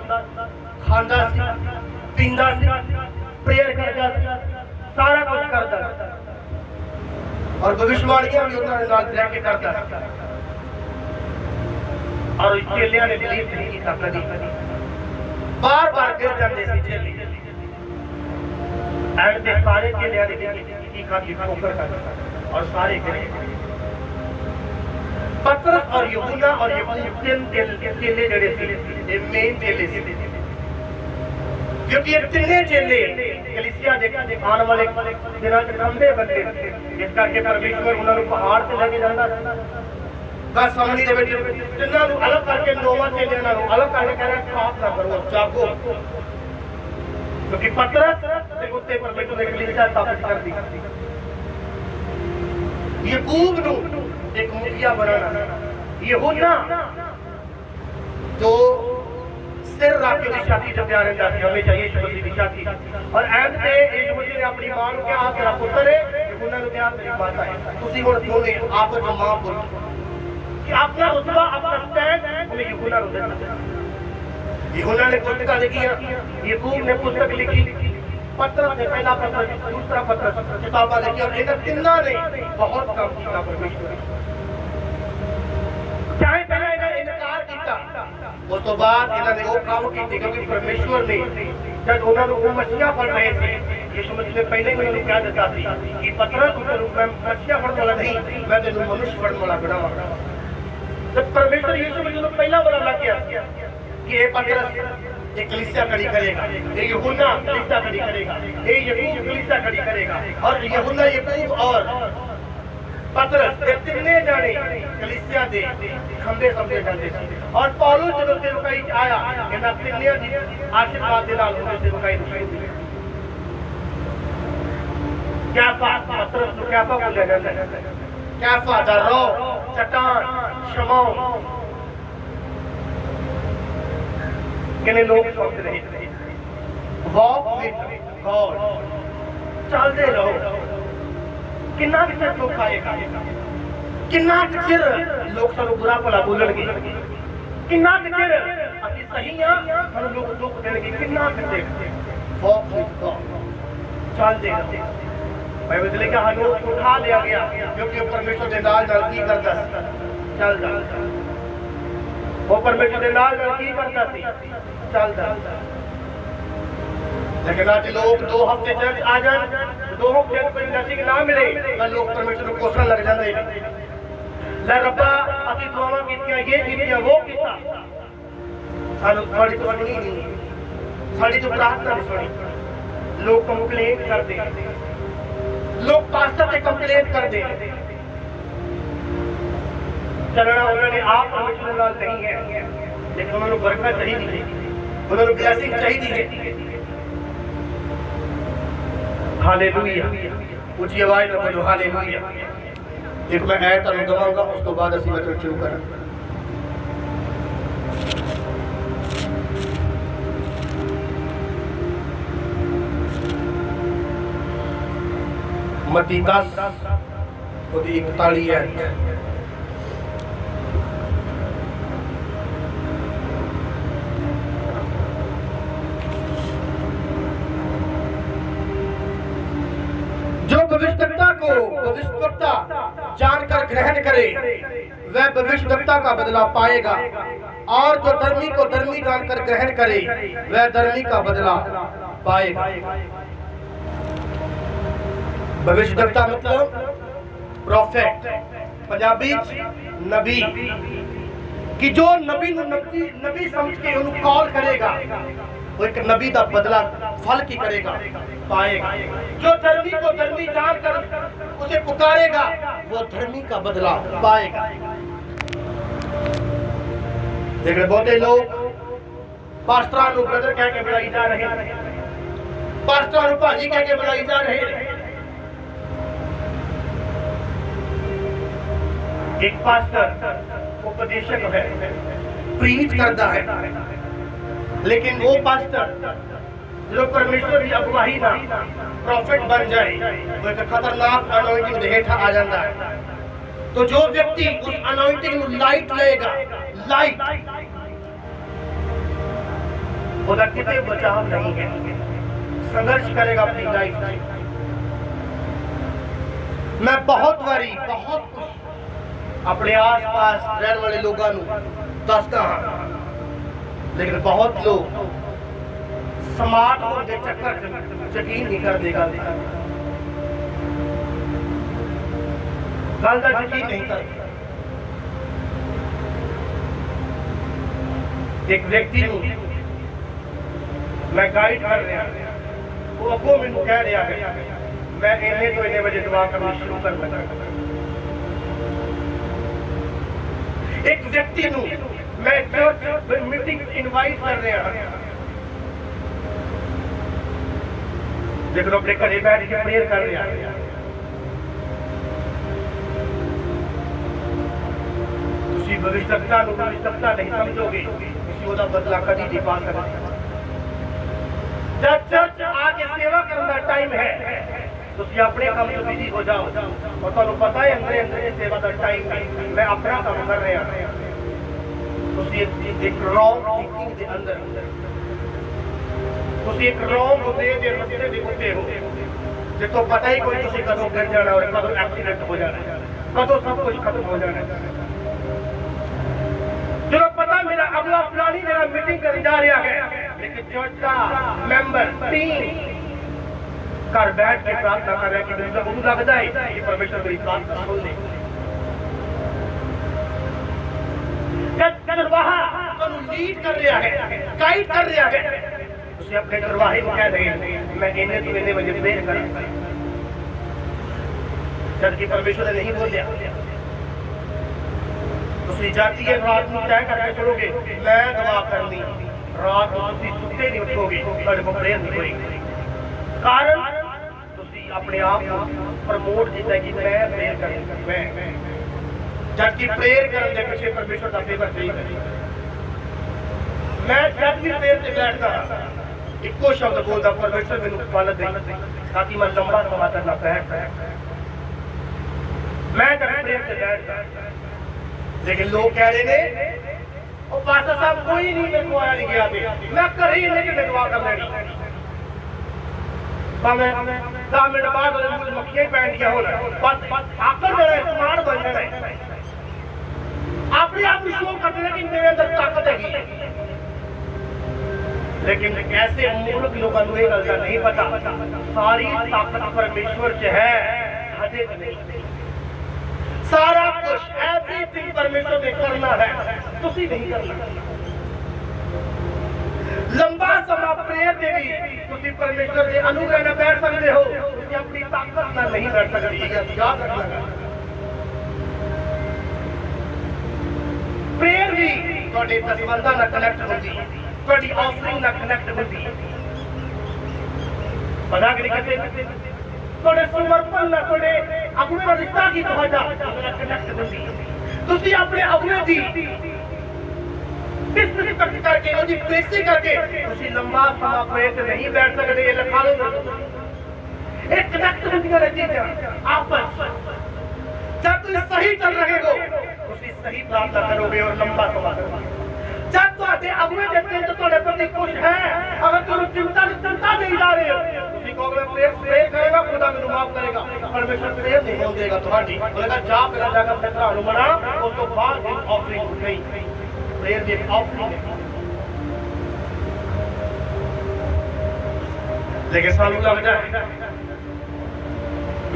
खांदा पींदा प्रेयर करदा सारा कुछ करदा और भविष्यवाणियां भी उन्हां नाल रह के करदा और चेलियां ने बिलीव नहीं किया कभी बार-बार गिर जाते थे चेले एंड दे सारे चेलियां ने की खाती ठोकर कर और सारे गिरे। पतरस और यूहन्ना और याकूब चेले जड़े थे ये मेन चेले थे क्योंकि ये तीनों चेले कलीसिया आने वाले दिनों में खंबे बनते इस करके परमेश्वर उन्होंने पहाड़ से लेके जाता बस सामने दे बेटे तिन्हां नूं अलग करके नौवां चेलियां नूं अलग करके कह रहा पाप ना करो जागो क्योंकि पतरस के उत्ते परमेश्वर ने कलीसिया स्थापित कर दी। याकूब नूं एक मुखिया बनाना यूहन्ना जो सिर रख के छाती जब जा रहा था हमेशा यीशु मसीह की छाती और एंड पे यीशु मसीह ने अपनी मां को कहा तेरा पुत्र है यूहन्ना ने कहा मेरी माता है तुसी हुण दोने आप जो मां बोलो कि अपना रुतबा अपना स्टैंड हमें यूहन्ना ने देना। यूहन्ना ने पुस्तक लिखी याकूब ने पुस्तक लिखी पतरस ने पहला पत्र दूसरा पत्र किताबा लिखी और इन तीनों ने बहुत काम किया परमेश्वर चाहे पहले इन्हें इनकार किया उस तो बाद इन्होंने वो काम किए क्योंकि परमेश्वर ने जब उन्होंने वो मछलियां फड़ रहे थे यीशु मसीह ने पहले ही उन्होंने क्या देता था कि पतरस मैं मछलियां फड़ने वाला नहीं मैं तेरे मनुष्य फड़ने वाला बनाऊंगा। तो परमेश्वर यीशु मसीह ने पहला बोला लग गया कि ये पतरस ये कलीसिया खड़ी करेगा, ये यूहन्ना कलीसिया खड़ी करेगा, ये याकूब कलीसिया खड़ी करेगा, और यूहन्ना याकूब और पतरस ये तीने जाने कलीसिया दे खंबे समझे जाते थे। और पौलुस जब सेवकाई आया इन्हां तीनियां दी आशीर्वाद दे नाल उन्हें सेवकाई दी। कैफा पतरस को कैफा बोला जाता है, कैफा द रॉक, चट्टान, शमौन, किन्ने लोग सोच रहे वॉक विद गॉड, चलते रहो। किन्ना चिर दुख आएगा, किन्ना चिर लोग सानू बुरा भला बोलणगे, किन्ना चिर असीं सही हां सानू लोग दुख देणगे, किन्ना चिर वॉक विद गॉड, चलते रहो। बाइबल में लिखा हानू उठा लिया गया क्योंकि परमेश्वर दे नाल की करदा चल जा, वो परमेश्वर दे नाल की करदा सी चल जा। लेकिन आज लोग 2 हफ्ते चर्च आ जान, 2 हफ्ते कोई नसीब ना मिले तो लोग परमेश्वर को कोसण लग जाते हैं। ले रब्बा असीं दुआवां कीतियां, ये कीतियां, वो कीता, सानू थोड़ी तो सुनी नहीं, साडी तो प्रार्थना नहीं सुनी। लोग कंप्लेन करते हैं, लोग पास्टर से कंप्लेन करते हैं। चलना उन्होंने आप परमेश्वर नाल नहीं है, लेकिन उन्होंने बरकत चाहिए, उन्होंने ब्लेसिंग चाहिए। हालेलुया, ऊंची आवाज में बोलो हालेलुया। एक मैं आयत दवाऊंगा, उसके बाद असीं वचन शुरू करें। मत्ती 10:41 है। जो भविष्यवक्ता जानकर ग्रहण करे वह भविष्यवक्ता का बदला पाएगा, और जो धर्मी को धर्मी जानकर ग्रहण करे वह धर्मी का बदला पाएगा। भविष्यवक्ता मतलब प्रॉफेट, पंजाबी नबी, कि जो नबी नबी समझ के उन्हें कॉल करेगा वो एक नबी का बदला फल की करेगा पाएगा। जो धर्मी को धर्मी जानकर उसे पुकारेगा वो धर्मी का बदला पाएगा। लेकिन बहुते लोग पास्टरां नूं ब्रदर कह के बुलाई जा रहे हैं, पास्टरां नूं भाजी कह के बुलाई जा रहे हैं। एक पास्टर उपदेशक है, प्रीच करता है, लेकिन वो पास्टर जो परमेश्वर की अगुवाही ना प्रॉफिट बन जाए वो एक खतरनाक अनॉइंटिंग दे हेठा आ जाता है। तो जो व्यक्ति उस अनॉइंटिंग में लाइट लेगा, लाइट उसका कितने बचाव नहीं है, संघर्ष करेगा अपनी लाइफ। मैं बहुत बारी बहुत कुछ अपने आस पास रहने वाले लोगों को दसदा हाँ, लेकिन बहुत लोग समाज होने के चक्कर यकीन नहीं कर देगा, गल का यकीन नहीं कर। एक व्यक्ति मैं गाइड कर रहा, वो अगो मैनू कह रहा है मैं इन्ने तो इन्ने बजे दुआ करनी शुरू कर लगा। एक व्यक्ति नूं मैं चर्च मीटिंग इनवाइट कर रहा, लेकिन अपने घरे बैठ के प्रेयर कर रहा। तुसी भविष्यवक्ता नूं भविष्यवक्ता नहीं समझोगे, तुसी ओदा बदला कदी नहीं पा सकते। जब चर्च आके सेवा करने का टाइम है तुसी अपने काम में बिजी हो जाओ, और तुहानू पता है अंदर अंदर सेवा का टाइम है, मैं अपना काम कर रहा। तुसी एक रॉन्ग थिंकिंग दे अंदर, तुसी एक रॉन्ग वे दे रस्ते दे उत्ते हो, जितो पता ही कोई तुसी कदों गिर जाना और कदों एक्सीडेंट हो जाना, कदों सब कुछ खत्म हो जाना। जो पता मेरा अगला फलानी मेरा मीटिंग करने जा रहा है, लेकिन चर्च का मेंबर टीम घर बैठ के प्रार्थना कर रहे हैं कि उनको लगता है कि परमेश्वर मेरी प्रार्थना सुन ले। चरवाहा ਤੁਹਾਨੂੰ ਲੀਡ ਕਰ ਰਿਹਾ ਹੈ, ਗਾਈਡ ਕਰ ਰਿਹਾ ਹੈ, ਤੁਸੀਂ ਆਪਣੇ ਚਰਵਾਹੇ ਨੂੰ ਕਹਿ ਰਹੇ ਮੈਂ ਇੰਨੇ ਤੋਂ ਇੰਨੇ ਵਜੇ ਪ੍ਰੇਅਰ ਕਰਾਂ, ਜਦ ਕਿ ਪਰਮੇਸ਼ਵਰ ਨੇ ਨਹੀਂ ਬੋਲਿਆ। ਤੁਸੀਂ ਜਾਤੀ ਹੈ ਰਾਤ ਨੂੰ ਤੈਅ ਕਰਕੇ ਚਲੋਗੇ ਮੈਂ ਦੁਆ ਕਰਨੀ, ਰਾਤ ਨੂੰ ਤੁਸੀਂ ਸੁੱਤੇ ਨਹੀਂ ਉੱਠੋਗੇ, ਤੁਹਾਡੇ ਕੋਲ ਪ੍ਰੇਅਰ ਨਹੀਂ ਹੋਏਗੀ। ਕਾਰਨ ਤੁਸੀਂ ਆਪਣੇ ਆਪ ਨੂੰ ਪ੍ਰਮੋਟ ਕੀਤਾ ਕਿ ਮੈਂ ਪ੍ਰੇਅਰ ਕਰਾਂ, ਮੈਂ जबकि प्रेयर करने के पीछे परमेश्वर का फेवर चाहिए। मैं जब भी प्रेयर से बैठता इको शब्द बोलता परमेश्वर मैंने फल दे ताकि मैं लंबा समा करना बैठ मैं जब प्रेयर से बैठता, लेकिन लोग कह रहे थे और पास्टर साहब कोई नहीं मेरे को आया नहीं गया मैं कर ही नहीं कि दुआ कर लेनी 10 मिनट बाद मक्खियां बैठ गया होना बस आकर मेरा इस्तेमाल बन जाए अपने आप को शो करते हैं कि मेरे अंदर ताकत है, लेकिन ऐसे मूर्ख लोगों को ये गल नहीं पता सारी ताकत परमेश्वर से है, सारा कुछ एवरीथिंग परमेश्वर ने करना है, तुसी नहीं करना। लंबा समा प्रेयर दे तुसी परमेश्वर के अनुग्रह में बैठ सकते हो, तुसी अपनी ताकत में नहीं बैठ सकते, याद रखना। प्रेयर भी ਤੁਹਾਡੇ ਦਸਵੰਦਾਂ ਨਾਲ ਕਨੈਕਟ ਹੁੰਦੀ ਹੈ, ਤੁਹਾਡੀ ਆਫਰਿੰਗ ਨਾਲ ਕਨੈਕਟ ਹੁੰਦੀ ਹੈ, ਪਤਾ ਕਿ ਕਿਤੇ ਤੁਹਾਡੇ ਸਮਰਪਣ ਨਾਲ ਤੁਹਾਡੇ ਅਗਲੇ ਦਾ ਰਿਸ਼ਤਾ ਕੀ ਤੁਹਾਡਾ ਕਨੈਕਟ ਹੁੰਦੀ ਹੈ। ਤੁਸੀਂ ਆਪਣੇ ਅਗਲੇ ਦੀ ਰਿਸਪੈਕਟ ਕਰਕੇ ਉਹਦੀ ਪ੍ਰੇਸੀ ਕਰਕੇ ਤੁਸੀਂ ਲੰਬਾ ਸਮਾਂ ਪ੍ਰੇਅਰ ਤੇ ਨਹੀਂ ਬੈਠ ਸਕਦੇ, ਇਹ ਲਿਖਾ ਲਓ। ਇਹ ਕਨੈਕਟ ਹੁੰਦੀਆਂ ਨੇ ਚੀਜ਼ਾਂ ਆਪਸ जब तुम सही चल रहे हो उसी सही प्रार्थना करोगे और लंबा समा करोगे। जब तुम्हारे अगुए देखते हैं तो तुम्हारे प्रति खुश है, अगर तुम चिंता नहीं जा रहे हो तुम कहोगे प्रेयर करेगा खुदा मैंने माफ करेगा, परमेश्वर प्रेयर नहीं होने देगा तुम्हारी बोलेगा जा मेरा जाकर अपने भरा नु मना उस तो बाद ऑफरिंग नहीं प्रेयर दी ऑफरिंग है। लेकिन सानू लगता है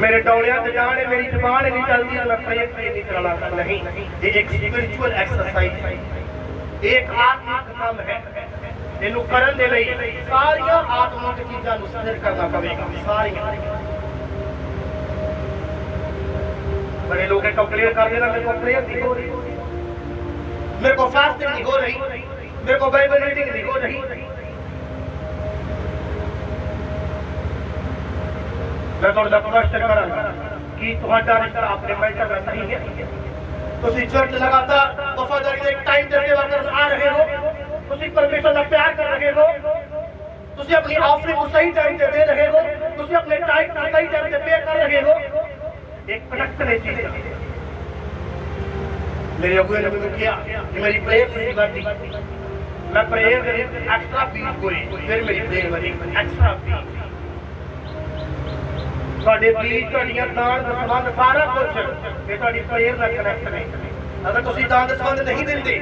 मेरे डोलिया से जाने मेरी जुबान नहीं चलती मैं प्रेयर नहीं चलाना, नहीं ये एक स्पिरिचुअल एक्सरसाइज है, एक आत्मिक काम है। इन्हू करन दे लई सारियां आत्मिक चीजां नूं स्थिर करना पवेगा, सारियां। बड़े लोग कंप्लेन कर देना मेरे को प्रेयर नहीं हो रही, मेरे को फास्टिंग नहीं हो रही, मेरे को बाइबल रीडिंग नहीं हो रही। मैं थोड़ा क्वेश्चन करांगा कि तुम्हारा रिश्ता अपने मेंटर में सही है, तुसी चर्च लगातार वफादारी से एक टाइम से सेवा कर आ रहे हो, तुसी परमेश्वर का प्यार कर रहे हो, तुसी अपनी ऑफरिंग को सही टाइम से दे रहे हो, तुसी अपने टाइम को सही टाइम से पे कर रहे हो, एक कनेक्शन है चीज। मेरे अगुए ने मुझे किया कि मेरी प्रेयर नहीं बढ़ती, मैं प्रेयर एक्स्ट्रा बीट कोई फिर मेरी प्रेयर बढ़ी एक्स्ट्रा बीट ਤੁਹਾਡੇ ਬੀਜ ਤੁਹਾਡੀਆਂ ਦਾਨ ਦਸਵੰਧ ਸਾਰਾ ਕੁਝ ਇਹ ਤੁਹਾਡੀ ਪ੍ਰੇਅਰ ਨਾਲ ਕਨੈਕਟ ਹੈ। ਅਗਰ ਤੁਸੀਂ ਦਾਨ ਦਸਵੰਧ ਨਹੀਂ ਦਿੰਦੇ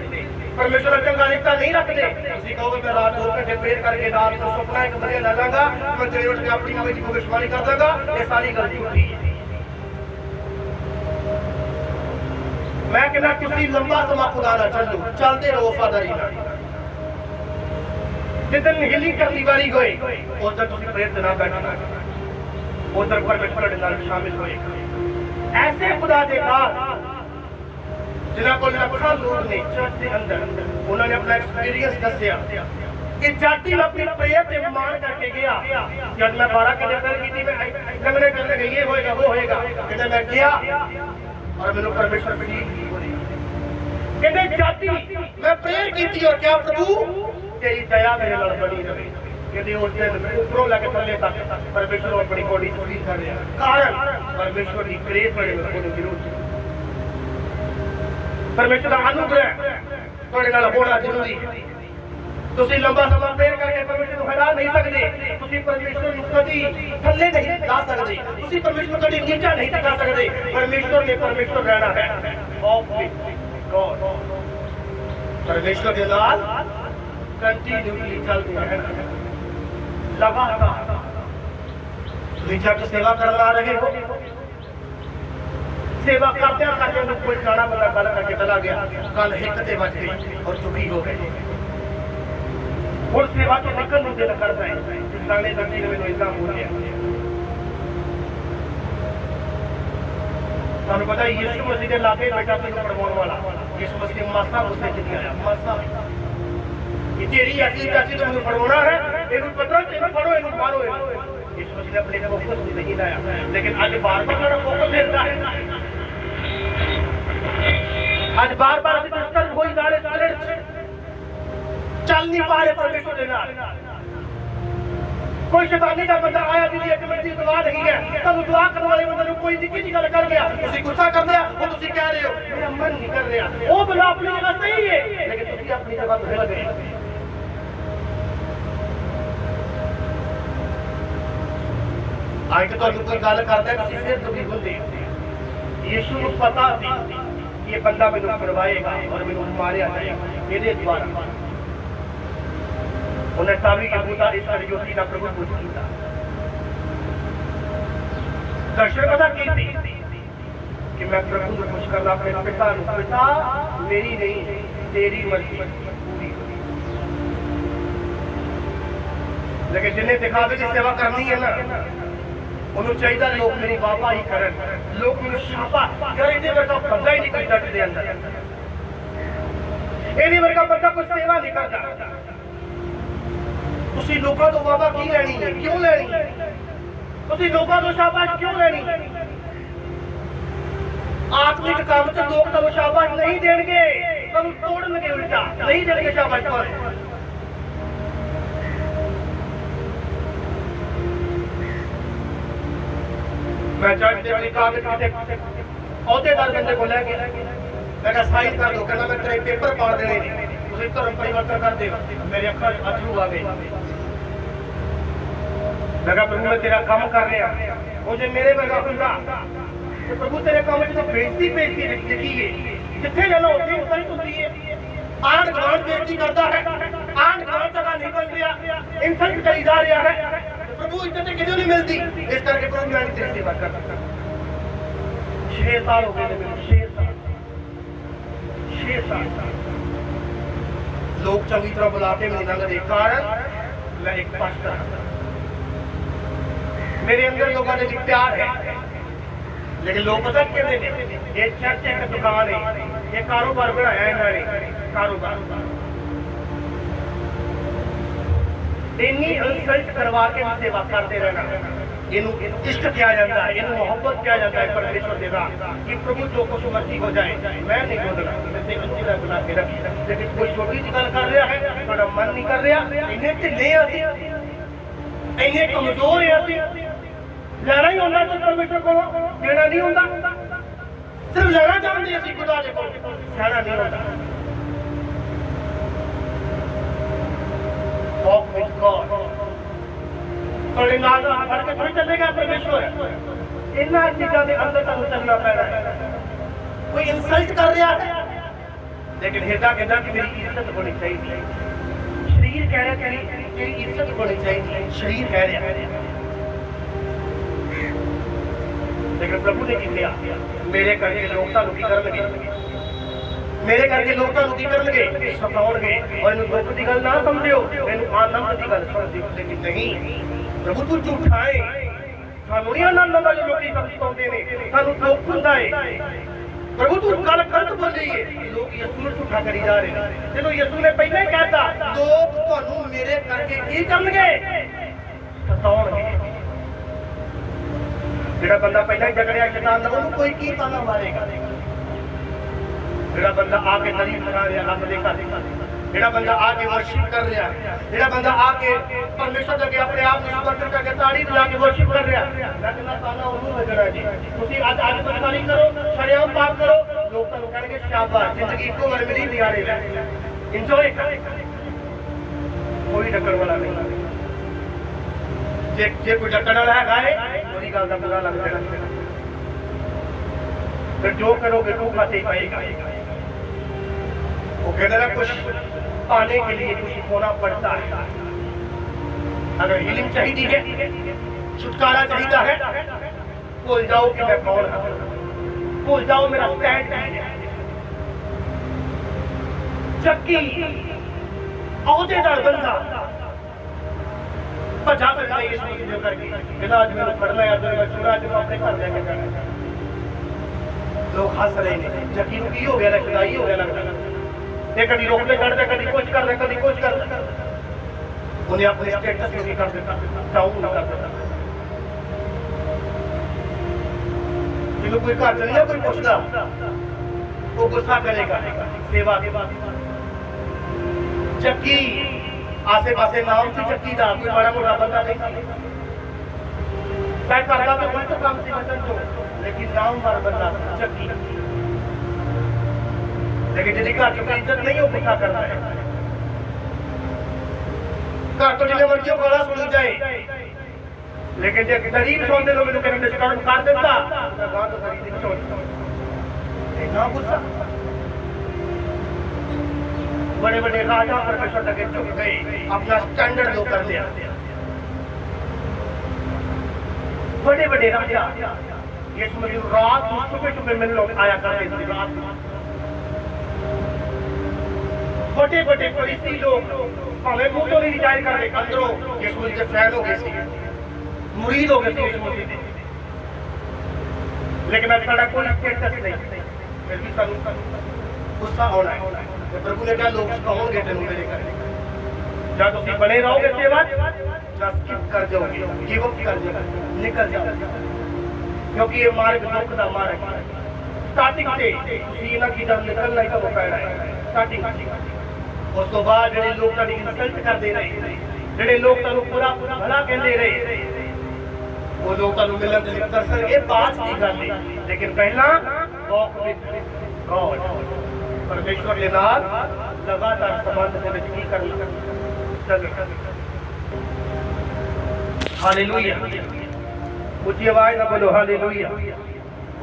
परमेश्वर चंगा रिश्ता नहीं रखते, किसी कहोगे मैं रात 2 घंटे प्रेयर करके रात को सुपना एक बढ़िया ले लांगा मैं चले उठ के अपनी मम्मी जी को विश्वास कर दूंगा, ये सारी गलती होती है। मैं कहना किसी लंबा समा खुदा ना चलो, चलते रहो वफादारी नाल। जिस दिन हीलिंग करनी वाली होए उस दिन तुम प्रेयर से ना बैठना, उधर परमेश्वर के नाल शामिल होएगा। ऐसे खुदा दे दास जिन्हां कोल लखां लोग ने चर्च के अंदर उन्होंने अपना एक्सपीरियंस दसिया कि जाति में अपनी प्रेयर से मान करके गया। जब मैं 12 घंटे प्रेयर की थी मैं लंगड़े करने गई ये होएगा वो होएगा, कहते मैं गया और मैंने परमेश्वर पे कहते जाति मैं प्रेयर की थी और क्या प्रभु तेरी दया मेरे नाल बनी रहे। कहते उस दिन ऊपरों लगे थले तक परमेश्वर अपनी बॉडी फील कर रहा, कारण परमेश्वर की ग्रेस बड़े लोगों की जरूरत है। परमेश्वर का अनुग्रह थोड़े नाल होना जरूरी है। तुसी लंबा समा प्रेयर करके परमेश्वर को हरा नहीं सकते, तुसी परमेश्वर को कभी थल्ले नहीं ला सकते, तुसी परमेश्वर को कभी नीचा नहीं दिखा सकते। परमेश्वर ने परमेश्वर रहना है ऑफ विद गॉड, परमेश्वर के नाल कंटिन्यूअसली चलते रहना लगातार। तुसी चर्च सेवा करना आ रहे हो, सेवा करते करते कोई जाना बंदा गल करके चला गया, गल हिक ते बच गई और दुखी हो गए। और सेवा तो निकल नहीं दिल करता है, फलाने दर्जी ने मैंने इतना बोलिया। तुहानू पता है यीशु मसीह के लागे बेटा तेन पढ़वाने वाला, यीशु मसीह मासा गुस्से च नहीं आया, मासा कि तेरी ऐसी चाची तो मैंने पढ़वाना है, इन्हू पता तेन पढ़ो इन्हू मारो। यीशु मसीह ने अपने फोकस नहीं लाया, लेकिन आज बार बार मेरा फोकस लेता है। आज बार बार कोई जा रहे चल नहीं पा रहे परमेश्वर के नाल। कोई शैतानी का बंदा आया कि एक मिनट की दुआ नहीं है, तब दुआ करने वाले बंदे कोई निक्की जी गल कर गया, तुसी गुस्सा कर दिया, वो तुसी कह रहे हो मेरा मन नहीं कर रहा, वो बंदा अपनी जगह सही है, लेकिन तुसी अपनी जगह भूल गए। आज तो कोई गल करता है तुसी फिर दुखी होंदे। यीशु को पता सी ये बंदा मैनू करवाएगा और मैनू मारिया जाएगा, मेरे द्वारा उन्हें तावी के बूता इस ज्योति का प्रभु कुछ किया। दर्शन पता की थी कि मैं प्रभु को खुश करना अपने पिता नूं, पिता मेरी नहीं तेरी मर्जी पूरी हो। लेकिन जिन्हें दिखावे की सेवा करनी है ना, उन्होंने चाहिए लोग मेरी वाहवाही करन, लोग मेरी शाबाश यार इहदे वर्गा बंदा ही नहीं कोई जट दे अंदर, इहदे वर्गा बंदा कोई सेवा नहीं करता। तुसी लोगों तो वाहवा की लेनी है, क्यों लेनी है? तुसी लोगों तो शाबाश क्यों लेनी है? आत्मिक काम च लोग तो शाबाश नहीं देंगे, तुहानू तोड़नगे, उल्टा नहीं देंगे शाबाश तुहानू। मैं जज दे वाली कागज किसे अहदेदार बंदे को लेके मैं कहा साइन कर दो, कहना मैं तेरे पेपर पाड़ देने ने, तुसी धर्म परिवर्तन कर दे। मेरे अखर अथरू आ गए। मैं कहा प्रभु मैं तेरा काम कर रहा, मुझे मेरे वर्गा खुदा तो प्रभु तेरे काम में तो बेइज्जती बेइज्जती लिखी है, जिथे जाना होती उतना ही होती है। आंड ग्रांड बेइज्जती करता है, आंड ग्रांड जगह निकल गया, इंसल्ट करी जा रहा है, प्रभु इज्जत क्यों नहीं मिलती? इस करके प्रभु मैं तेरी सेवा करता। 6 साल हो गए मेरे, 6 साल लोग चंगी तरह बुला के मेरे नाल देख कारण मैं एक पास्टर, मेरे अंदर लोगों ने प्यार है, लेकिन लोग पता कहते हैं ये चर्च एक दुकान है, ये कारोबार बनाया इन्होंने, कारोबार इन्नी इंसल्ट करवा के सेवा करते रहना, इनू इष्ट किया जाता है, इनू मोहब्बत किया जाता है परमेश्वर देगा कि प्रभु जो कुछ मर्जी हो जाए मैं नहीं बोलना, बना के रखी। लेकिन कोई छोटी सी गल कर रहा है, थोड़ा मन नहीं कर रहा, इन्हें ढिले इन्हें कमजोर है, लेना ही होता तो परमेश्वर को देना नहीं होता, सिर्फ लेना चाहते हैं खुदा के को सहना नहीं होता। वॉक विद गॉड, थोड़े नाल फड़ के थोड़ी चलेगा परमेश्वर, इन्हां चीज़ों के अंदर तुहानू चलना पैना है। कोई इंसल्ट कर रहा है, लेकिन हिरदा कहता कि मेरी इज्जत होनी चाहिए, शरीर कह रहा तेरी इज्जत होनी चाहिए, शरीर कह रहा है, लेकिन प्रभु ने किया मेरे करके लोग तानू की करनगे, मेरे करके लोग तानू की करनगे, सताउणगे, और इन्हू दुख की गल ना समझियो, इन्हू आनंद की गल समझियो। लेकिन नहीं प्रभु तू झूठा है, सानू नहीं आनंद आंदा जो लोग समझाते हैं, सानू दुख हुंदा है। प्रभु तू गल गलत बोली है, लोग यीशु नूं झूठा करी जा रहे हैं, जदों यीशु ने पहले ही कहता लोग तुहानू मेरे करके की करनगे, सताउणगे। जेड़ा बंदा पहले ही झगड़िया शैतान नाल ओनू कोई की ताना मारेगा, जेड़ा बंदा आके तारीफ करा रहा रब दे घर, जेड़ा बंदा आके वर्शिप कर रहा, जेड़ा बंदा आके परमेश्वर दे अपने आप को समर्पण करके ताड़ी बजा के वर्शिप कर रहा, मैं कहना ताना ओनू लगना जी। तुसी आज बदनामी करो, शरेआम पाप करो, लोग तुहानू कहणगे शाबाश, जिंदगी इक्को बार मिली, नज़ारे ले, इंजॉय कर, कोई डकण वाला नहीं। जे कोई डकण वाला है गल का बुरा लग जाना, फिर जो करोगे तू खाते ही पाएगा। वो कहते ना कुछ पाने के लिए कुछ खोना पड़ता है। अगर हीलिंग चाहिए है, छुटकारा चाहिए है, भूल जाओ कि मैं कौन हूं, भूल जाओ मेरा स्टैंड है। चक्की अहुदेदार बंदा भजा फिरदा यीशु मसीह करके कहदा अज मैंने फड़ना है, अज मैं चुरा जो अपने घर लेके जाना। लोग हंस रहे हैं, चक्की नूं की हो गया, खुदाई हो गया लगता है। कभी रोकते करता, कभी कुछ करता, कभी कुछ करता। उन्हें अपने स्टेटस में भी कर देता, डाउन कर देता। जिन्होंने कोई घर चलिए कोई पूछता वो गुस्सा करेगा। सेवा के बाद चक्की आसे पासे नाम से चक्की दा कोई बड़ा मोटा बंदा नहीं मैं करता तो गलत काम से बचन तो, लेकिन नाम वाला बंदा चक्की। लेकिन जिन्हें घर की इज्जत नहीं हो गुस्सा करना है। घर तो जिन्हें मर्जी गाला सुनी जाए, लेकिन जो गरीब सुनते लोग मैंने कहने डिस्काउंट कर देता तो गरीब नहीं सुन ना गुस्सा। बड़े बड़े राजा परमेश्वर लगे झुक गए, अपना स्टैंडर्ड लो कर लिया। बड़े बड़े राजा यीशु मसीह रात सुबह सुबह में लोग आया करते थे। रात बड़े बड़े फरीसी लोग भावें मुंह तो नहीं जाहिर करते, अंदरों यीशु मसीह के फैन हो गए थे, मुरीद हो गए थे यीशु मसीह के। लेकिन अब साਡਾ कोई स्टेटस नहीं, फिर भी सानू गुस्सा होना है। प्रभु ने कहा लोग कहोगे तेनू मेरे घर ਜਾਂ ਤੁਸੀਂ बने रहोगे सेवा ਜਾਂ स्किप कर जाओगे, गिव अप कर जाओगे, निकल जाओगे। क्योंकि ये मार्ग दुख का मार्ग है। स्टार्टिंग से ਤੁਸੀਂ ਇਹਨਾਂ ਚੀਜ਼ਾਂ ਤੋਂ ਨਿਕਲਣਾ ਹੀ ਤੁਹਾਨੂੰ ਪੈਣਾ ਹੈ। स्टार्टिंग ਉਸ ਤੋਂ ਬਾਅਦ ਜਿਹੜੇ ਲੋਕ ਤੁਹਾਡੀ ਇਨਸਲਟ ਕਰਦੇ ਰਹੇ, ਜਿਹੜੇ ਲੋਕ ਤੁਹਾਨੂੰ ਪੂਰਾ ਭਲਾ ਕਹਿੰਦੇ ਰਹੇ, ਉਹ ਲੋਕ ਤੁਹਾਨੂੰ ਮਿਲਣ ਦੇ ਲਈ ਤਰਸਣਗੇ, ਬਾਅਦ ਦੀ ਗੱਲ ਹੈ। लेकिन पहला वॉक विद गॉड, परमेश्वर के नाल लगातार संबंध ਦੇ ਵਿੱਚ ਕੀ ਕਰਨਾ ਚੱਲਣਾ। हालेलुया, ऊंची आवाज ना बोलो हालेलुया।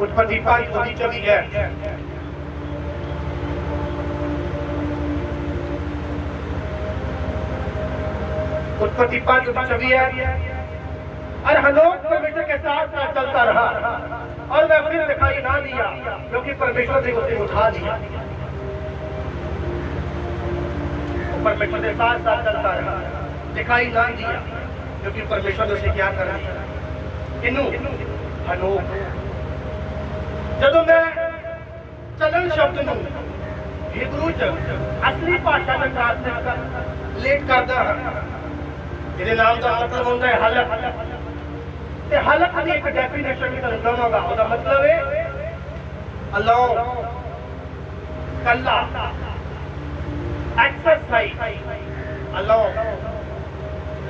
उत्पत्ति 5:24 है। उत्पत्ति 5:24 है। और हनोक परमेश्वर के साथ साथ चलता रहा और वह फिर दिखाई ना दिया, क्योंकि परमेश्वर ने उसे उठा लिया। परमेश्वर के साथ साथ चलता रहा, दिखाई ना दिया, क्योंकि परमेश्वर ने उसे क्या कर दिया। इनू हनोक जदों मैं चलन शब्द नूं हिब्रू च असली भाषा में ट्रांसलेट लेट करदा हां, ਇਹਦੇ ਨਾਮ ਦਾ ਮਤਲਬ ਹੁੰਦਾ ਹੈ ਹਲਕ। ਤੇ ਹਲਕ ਦੀ ਇੱਕ ਡੈਫੀਨੇਸ਼ਨ ਵੀ ਤੁਹਾਨੂੰ ਦਵਾਂਗਾ। ਉਹਦਾ ਮਤਲਬ ਹੈ ਅਲੋਨ, ਕੱਲਾ, एक्सरसाइज, अलोन,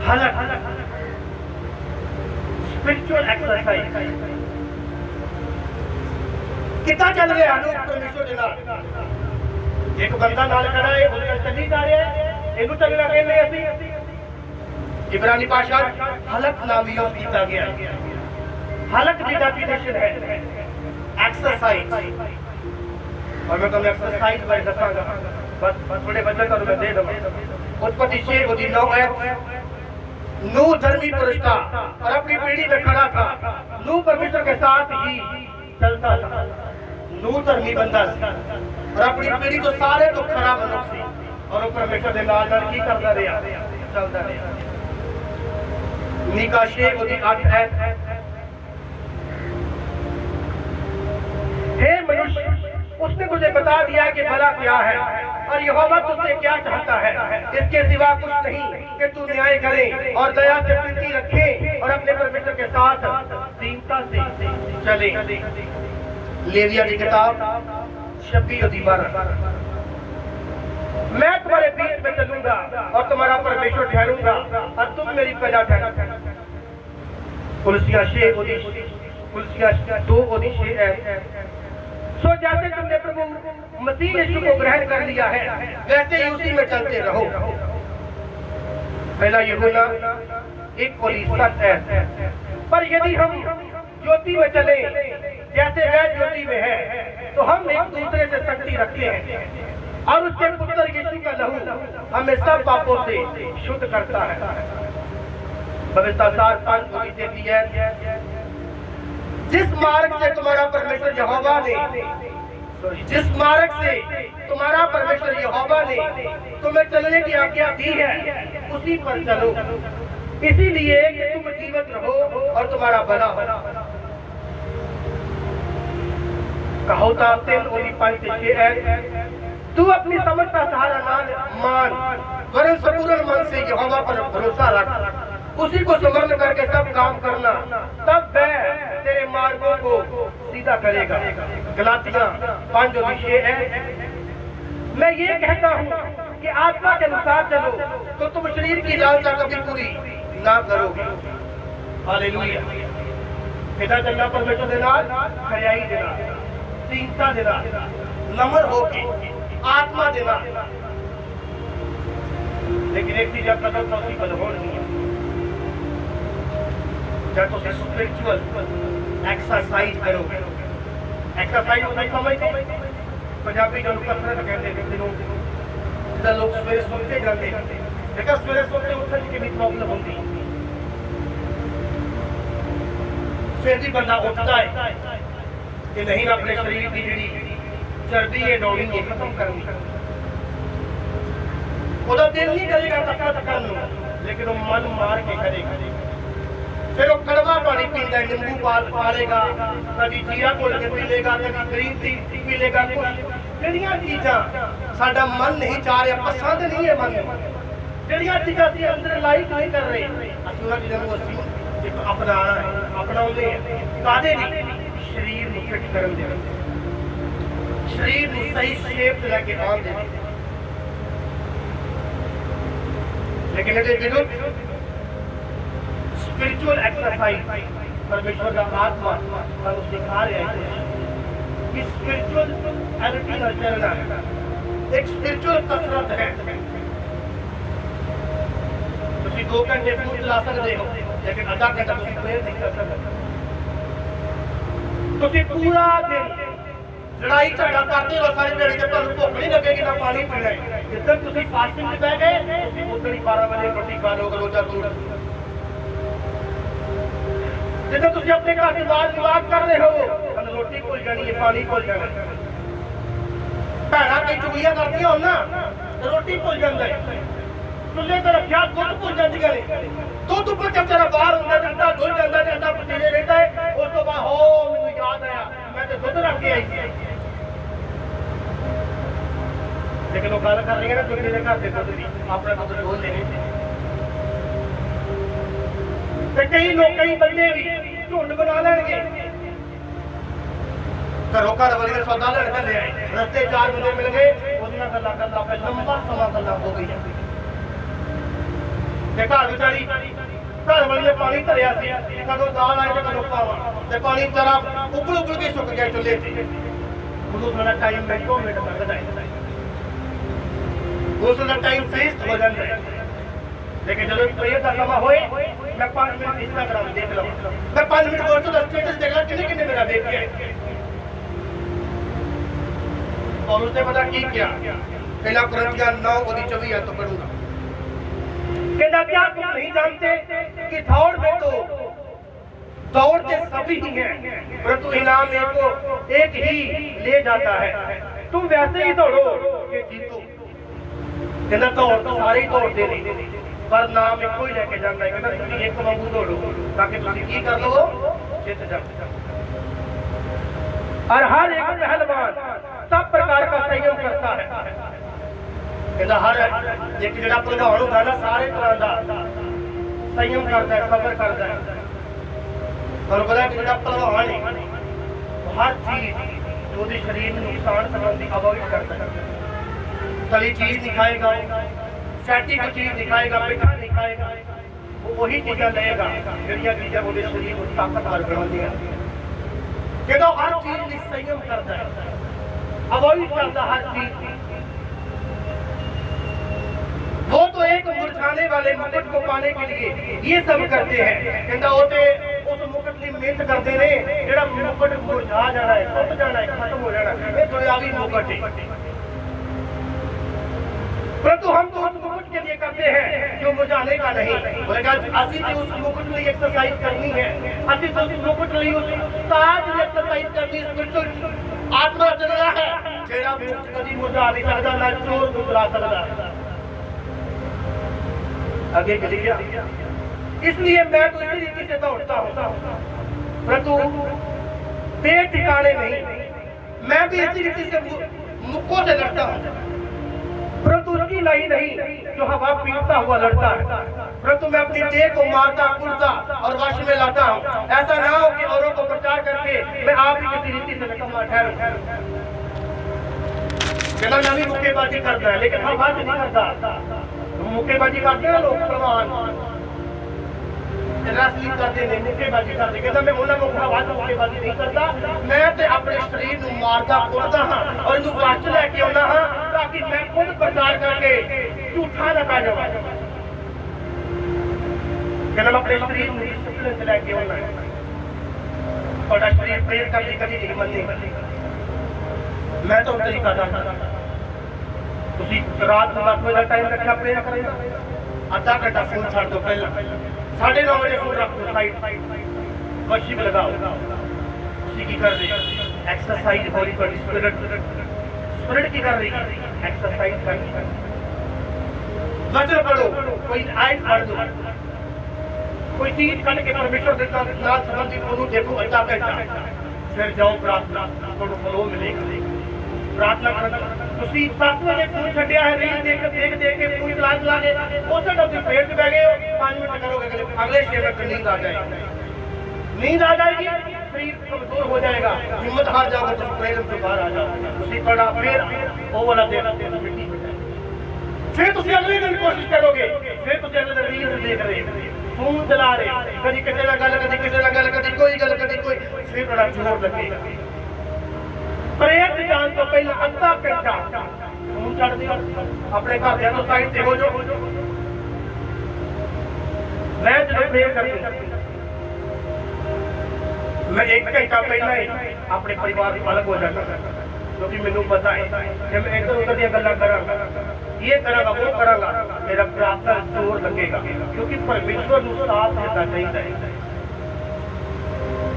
हलक, स्पिरिचुअल एक्सरसाइज। कितना चल रहा है परमेश्वर के नाल। एक बंदा नाल खड़ा है, उसका चली जा रहा है, इनू चलना कहने असीं। इब्रानी भाषा हलक नाम यूज किया गया। हलक की डेफिनेशन है एक्सरसाइज, और मैं तुम्हें एक्सरसाइज बारे दसांगा। बस थोड़े बच्चों को मैं दे दूंगा। उत्पत्ति 6:9 है। नूह धर्मी पुरुष था और अपनी पीढ़ी में खड़ा था। नूह परमेश्वर के साथ ही चलता था। नूह धर्मी बंदा और अपनी पीढ़ी तो सारे तो खराब मनुष्य थे, और वो परमेश्वर के नाल नाल की करता रहा, चलता रहा। मीका 6:8 है। हे मनुष्य, उसने मुझे बता दिया कि भला क्या है और यहोवा तुझसे क्या चाहता है। इसके सिवा कुछ नहीं कि तू न्याय करे और दया से प्रीति रखे और अपने परमेश्वर के साथ दीनता से चले। लेविया की किताब 26:12। मैं तुम्हारे बीच में चलूंगा और तुम्हारा परमेश्वर ठहरूंगा और तुम मेरी प्रजा ठहरोगे। कुलसिया 2:6 है। सो जैसे तुमने प्रभु मसीह यीशु को ग्रहण कर लिया है, वैसे ही उसी में चलते रहो। पहला यूहन्ना 1:7 है। पर यदि हम ज्योति में चले जैसे वह ज्योति में है, तो हम एक दूसरे से शक्ति रखते हैं और उसके पुत्र यीशु का लहू हमें सब पापों से शुद्ध करता है। पवित्र शास्त्र 5:33 है। जिस मार्ग से तुम्हारा परमेश्वर यहोवा ने जिस मार्ग से तुम्हारा परमेश्वर यहोवा ने तुम्हें चलने की आज्ञा दी है उसी पर चलो, इसीलिए कि तुम जीवित रहो और तुम्हारा भला हो। कहो तू अपनी समझ का सहारा ना मान, वरन संपूर्ण मन से यहोवा पर भरोसा रख, उसी को समर्थ करके सब काम करना, तब वह तेरे मार्गों को सीधा करेगा। गलातियां 5:6 है। मैं ये कहता हूँ कि आत्मा के अनुसार चलो तो तुम शरीर की लालसा कभी पूरी ना करोगे। हालेलुया। पिता चलना परमेश्वर दे नाल खरियाई देना, दीनता देना, नम्र होके आत्मा देना। लेकिन एक चीज कदम पॉसिबल हो नहीं है, जब तुम स्पिरिचुअल एक्सरसाइज करोगे। एक्सरसाइज होता है समझते पंजाबी जो कसरत कहते हैं, जिदा लोग सवेरे सोते जाते हैं, देखा सवेरे सोते उठने की भी प्रॉब्लम होती है। फिर भी बंदा उठता है कि नहीं अपने शरीर की जी चर्बी है डोली ये खत्म करनी, वो दिल नहीं करेगा कसरत करने, लेकिन वो मन मार के करेगा। फिर वो कड़वा पानी पीता है, नींबू पालेगा, कभी जीरा घोल के पी लेगा, कभी ग्रीन टी पी लेगा। ਜਿਹੜੀਆਂ ਚੀਜ਼ਾਂ ਸਾਡਾ ਮਨ ਨਹੀਂ ਚਾਹ ਰਿਹਾ, ਪਸੰਦ ਨਹੀਂ ਹੈ ਮਨ ਨੂੰ, ਜਿਹੜੀਆਂ ਚੀਜ਼ਾਂ ਅਸੀਂ ਅੰਦਰ ਲਾਈਕ ਨਹੀਂ ਕਰ ਰਹੇ, ਅਸੀਂ ਉਹਨਾਂ ਚੀਜ਼ਾਂ ਨੂੰ ਅਸੀਂ ਅਪਣਾਉਣਾ ਹੈ, ਅਪਣਾਉਂਦੇ ਹਾਂ। ਕਾਹਦੇ ਲਈ? ਸਰੀਰ ਨੂੰ ਫਿੱਟ ਕਰਨ ਦੇ ਲਈ, ਸਰੀਰ ਨੂੰ ਸਹੀ ਸ਼ੇਪ ਤੇ ਲੈ ਕੇ ਆਉਣ ਦੇ ਲਈ। लेकिन स्पिरिचुअल एक्सरसाइज परमेश्वर का आत्मा ਸਾਨੂੰ सिखा रहा है कि स्पिरिचुअल एनर्जी का चलना है, एक स्पिरिचुअल कसरत है। ਤੁਸੀਂ 2 घंटे फोन चला सकते हो, लेकिन आधा घंटा ਤੁਸੀਂ प्रेयर नहीं कर सकते। ਤੁਸੀਂ पूरा दिन लड़ाई झगड़ा करते रहो सारी दिहाड़ी, जब ਤੁਹਾਨੂੰ ਭੁੱਖ नहीं लगेगी ना पानी पीना है। जिस दिन ਤੁਸੀਂ फास्टिंग में बह गए, उधर ही 12 बजे रोटी खा लो, रोजा तोड़। जिस दिन ਤੁਸੀਂ अपने घर विवाद कर रहे हो, रोटी भुल जानी है, पानी भुल जाना। भैन कई चुगलियां करती हो ना, रोटी भुल जाता है, चुल्हे तो रखा दुध भुल जाती है, दुध उपर चमचा बाहर होता है, अंडा धुल जाता है, अंडा पतीले रहता है। उस तो बाद हो मैंने याद आया मैं तो दुध रख के आई थी। लेकिन वो गल कर रही है ना दुध के घर से दुध की, अपना दुध डोल लेने। कई लोग कई बंदे भी झुंड बना लेंगे, घरों घर वाली का सौदा लेने चले आए, रस्ते 4 बंदे मिल गए, उसमें गल्लां करदा पे लंबा समा गल्लां हो गई। घर बेचारी घर वाली ने पानी धरिया सी, कदों दाल आए कदों पावा, ते पानी बेचारा उबल के सुक गया चुल्हे से। उदों थोड़ा टाइम में 2 मिनट लगता है, उसका टाइम वेस्ट हो जाता है। लेकिन जब प्रेयर का समय होए, मैं 5 मिनट इंस्टाग्राम देख लूं, मैं 5 मिनट व्हाट्सएप का स्टेटस देख लूं, कितने मेरा देख के और उसने पता की क्या, पहला कुरिन्थियों 9:24 तो पढ़ूंगा। कहता क्या तुम नहीं जानते कि दौड़ में तो दौड़ते सभी ही हैं, परंतु इनाम एक ही ले जाता है। तुम वैसे ही दौड़ो कि जीतो। कहता दौड़ तो सारे ही दौड़ते नहीं, पर नाम एक ही लेके जाता है। कहता तुम एक वांगू दौड़ो ताकि तुम की कर लो जित जाओ। और हर एक पहलवान सब प्रकार का संयम करता है। कहता हर एक जो पहलवान होता है ना, सारे तरह का संयम करता है, सबर करता है। और पता है जो पहलवान है हर चीज जो शरीर में नुकसान संबंधी अवॉइड करता है। तली चीज नहीं खाएगा, फैटी की चीज नहीं खाएगा, मिठा नहीं खाएगा, वो वही चीजें लेगा जड़िया चीजें वो शरीर को ताकतवर बनाती है। कहता हर चीज में संयम करता है, अवॉइड करता हर चीज। वो तो एक मुरझाने वाले मुकुट को पाने के लिए ये सब करते हैं। कहता वो तो उस मुकुट की मेहनत करते हैं जेड़ा मुकुट मुरझा जाना है, टूट जाना है, खत्म हो जाना है, ये दुनियावी मुकुट है। परंतु हम तो उस मुकुट उसके लिए करते हैं जो मुरझाने का नहीं। बोलेगा असि तो उस मुकुट लिए एक्सरसाइज करनी है, असि तो उस मुकुट लिए उस ताज लिए एक्सरसाइज करनी है। स्पिरिचुअल आत्मा चलना है जेड़ा मुक्त कभी मुरझा नहीं सकता, ना चोर मुरझा सकता। आगे चली गया। इसलिए मैं तो इसी रीति से दौड़ता हूँ, परंतु पेड़ ठिकाने नहीं। मैं भी इसी रीति से मुक्कों से लड़ता हूँ, परंतु उसकी लही नहीं जो हवा पीटता हुआ लड़ता है। परंतु मैं अपनी देह को मारता कूदता और वश में लाता हूँ। ऐसा ना हो कि औरों को प्रचार करके मैं आप ही किसी रीति से निकम्मा ठहरूं। कहना मैं भी मुक्केबाजी करता है, लेकिन हम बात नहीं करता। मुक्केबाजी करते हैं लोग, प्रमाण रसली करते नहीं, मुक्केबाजी करते। कहता मैं उन्होंने मुक्केबाजी नहीं करता, मैं तो अपने शरीर को मारता कुटता हाँ और इनू वश लैके आना हाँ, ताकि मैं खुद प्रचार करके झूठा ना पै जाऊं। कहना मैं अपने शरीर को डिसिप्लिन से लैके आना है। थोड़ा शरीर प्रेर करनी कभी नहीं मननी, मैं तो तरीका दसदा। तुसी रात को 10 बजे का टाइम रखा प्रेयर करेगा, आधा घंटा फोन छड़ दो, पहला 9:30 बजे फोन रख दो साइड, वर्शिप लगाओ। उसी की कर रही एक्सरसाइज होली पर स्पिरिट की कर रही एक्सरसाइज करनी। वचन पढ़ो, कोई आयत पढ़ दो, कोई चीज कट के परमेश्वर देता नाल संबंधित ओनू देखो आधा घंटा, फिर जाओ प्रार्थना, तो फ्लो मिलेगा। प्रार्थना करना तुसी 7 बजे फोन छड्या है, रील देख के फोन चला के उस टाइम पेड़ पे बैठ गए हो, 5 मिनट करोगे, अगले 6 मिनट में नींद आ जाएगी। नींद आ जाएगी, शरीर कमजोर हो जाएगा, हिम्मत हार जाओगे तो प्रेम से बाहर आ जाओगे। तुसी थोड़ा फिर वो वाला देना मिट्टी में, फिर तुसी अगले दिन कोशिश करोगे, फिर तुसी अगले दिन रील देख रहे, फोन चला रहे, कभी किसी ना गल, कभी किसी ना गल, कभी कोई गल, कभी कोई, फिर थोड़ा जोर लगेगा। प्रेयर जान तो पहले आधा घंटा फोन छड़ दिया, अपने घर को साइड से हो जाओ। मैं जो प्रेयर करती मैं 1 घंटा पहला ही अपने परिवार को अलग हो जाता, क्योंकि मैनू पता है कि मैं इधर उधर दी गल्लां करांगा, ये करांगा, वो करांगा, मेरा प्रार्थना जोर लगेगा, क्योंकि परमेश्वर को साथ देना चाहिए।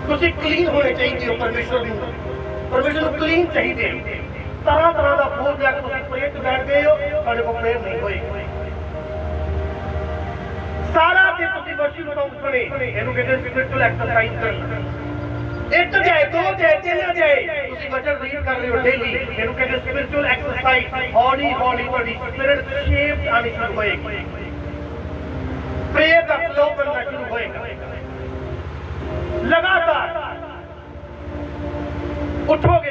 तुसी क्लीन होने चाहिए, परमेश्वर को क्लीन चाहिए। तरह तरह का बोझ लैके तुम प्रेयर बैठ गए हो, तुहाडे कोल प्रेयर नहीं होएगी। सारा दिन तुम वर्शिप सॉन्ग सुने, इहनूं कहते स्पिरिचुअल एक्सरसाइज करना। 1 अध्याय 2 अध्याय 3 अध्याय तुम वचन रीड कर रहे हो डेली, इहनूं कहते स्पिरिचुअल एक्सरसाइज। हौली हौली तुहाडी स्पिरिट शेप आनी शुरू होएगी, प्रेयर का फ्लो बनना शुरू होएगा। लगातार उठोगे,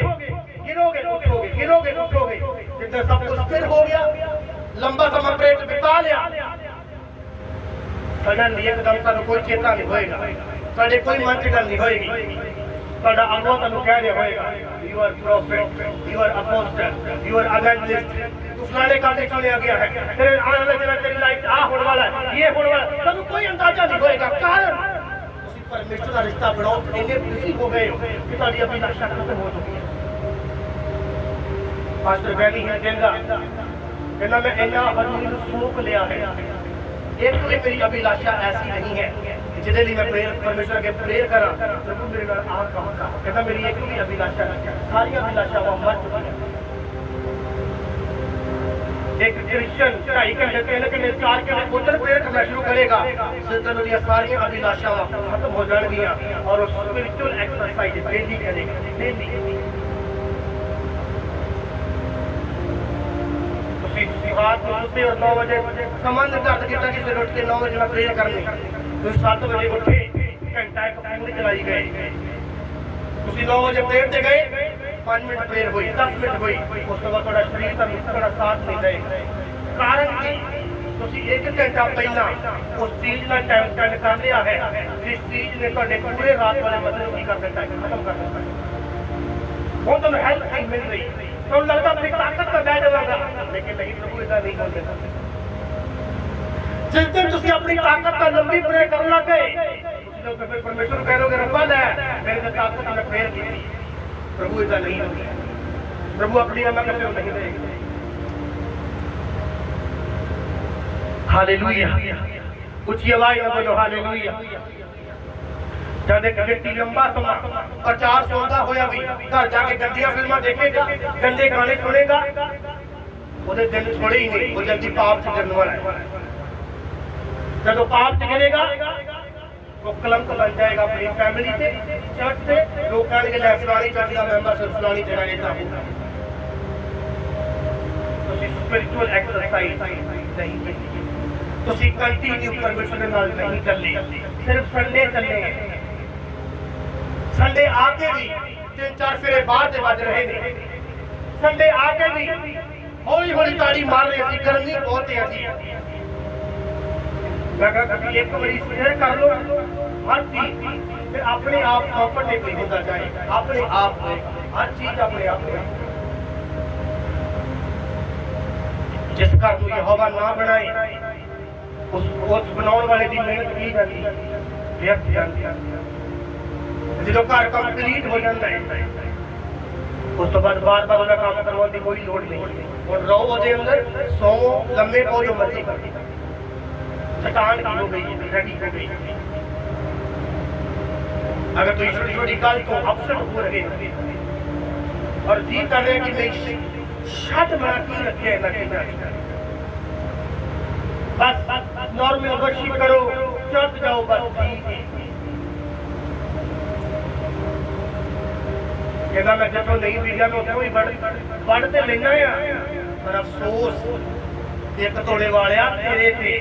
गिरोगे, उठोगे, गिरोगे, उठोगे। जितना सब कुछ स्थिर हो गया, लंबा समय प्रेयर बिता लिया, सडनली एकदम तुहानू कोई चेता नहीं होएगा, तुहाडे कोई मन च गल नहीं होएगी। तुहाडा अगवा तुहानू कह रहा होएगा, you are prophet, you are apostle, you are evangelist, तू फलाने काम चुनिया गया है, तेरे आने वाले दिन तेरी लाइफ आ होने वाला है, ये होने वाला है, तुहानू कोई अंदाजा नहीं होएगा। कारण परमेश्वर का रिश्ता बनाओ, इन्ने बिजी हो गए कि तुहाडी अभिलाषा खत्म हो चुकी है। पास्टर बैनी है कहना मैं इन्ना हजूर सूख लिया है, एक तो मेरी अभिलाषा ऐसी नहीं है जिहदे लिए मैं प्रेयर परमेश्वर के प्रेयर करा, प्रभु मेरे नाल आ काम कर। कहना मेरी एक भी अभिलाषा नहीं, सारी अभिलाषावां मर चुकी हैं। एक क्रिश्चियन 2.5 घंटे 3 घंटे 4 घंटे उधर प्रेयर करना शुरू करेगा, शैतान दी सारी अभिलाषावां खत्म हो जाएंगियां और स्पिरिचुअल एक्सरसाइज डेली करेगा। डेली रात को सोते और 9 बजे संबंध कर किया कि उठ के 9 बजे मैं प्रेयर करनी, तो 7 बजे उठे, घंटा एक पूरी चलाई गए। तुसी 9 बजे प्रेयर से गए, 5 मिनट प्रेयर हुई, 10 मिनट हुई, उस बाद थोड़ा शरीर का थोड़ा साथ नहीं देगा। कारण कि तुसी 1 घंटा पहला उस चीज का टाइम स्पेंड कर लिया है जिस चीज ने तुहाडे पूरे रात वाले मतलब की कर देता है, खत्म कर देता है। वो तो हेल्प नहीं मिल रही, तो लगता अपनी ताकत का बैठ जाएगा, लेकिन नहीं, प्रभु ऐसा नहीं कर देता। जिस दिन तुसी अपनी ताकत का लंबी प्रेयर करने लग गए, तो फिर परमेश्वर कहोगे रब्बा ले मेरे ताकत में प्रेयर की, प्रभु ऐसा नहीं होगा। प्रभु अपनी अमर नहीं देगा। हालेलुया, उच्ची आवाज में बोलो हालेलुया। जब एक व्यक्ति लंबा समय प्रचार सुनता होया भी घर जाके गंदियां फिल्मां देखेगा, गंदे गाने सुनेगा, उन्हें दिन छोड़े ही नहीं, वो जल्दी पाप से गिरने वाला है। जब वो पाप से गिरेगा वो कलंक बन जाएगा अपनी फैमिली से, चर्च से। लोग कहेंगे ले फलानी चर्च का मेंबर सिर्फ फलानी जगह लेता हूँ। तो स्पिरिचुअल एक्सरसाइज नहीं है, तो कंटिन्यू परमिशन नाल नहीं चलने, सिर्फ संडे चलने। संडे आके भी 3-4 फेरे बाद दे बज रहे ने, संडे आके भी हौली हौली ताड़ी मार रहे थे, गर्मी बहुत है जी। एक बारी शेयर कर लो हर चीज, फिर अपने आप कंफर्टेबल होता जाए, अपने आप हर चीज अपने आप में। जिस घर को यहोवा ना बनाए उस बनाने वाले की मेहनत की जाती है, व्यर्थ जाती है। जो घर कंप्लीट हो जाता है उस तो बाद बार बार उसका काम करवाने की कोई लोड़ नहीं, और रहो उसके अंदर, सोवो, लम्बे पाओ, जो मर्जी कर। थकान की हो गई, रेडी हो गई। अगर तो छोटी छोटी गल तो अपसेट हो रहे और जी कर रहे कि मैं शट बना की रखे ना, बस नॉर्मल वर्शिप करो, चर्च जाओ, बस ठीक है। कहना मैं जो नहीं मिलिया मैं उतो ही बढ़ते लेना है, पर अफसोस एक तोड़े वाले तेरे थे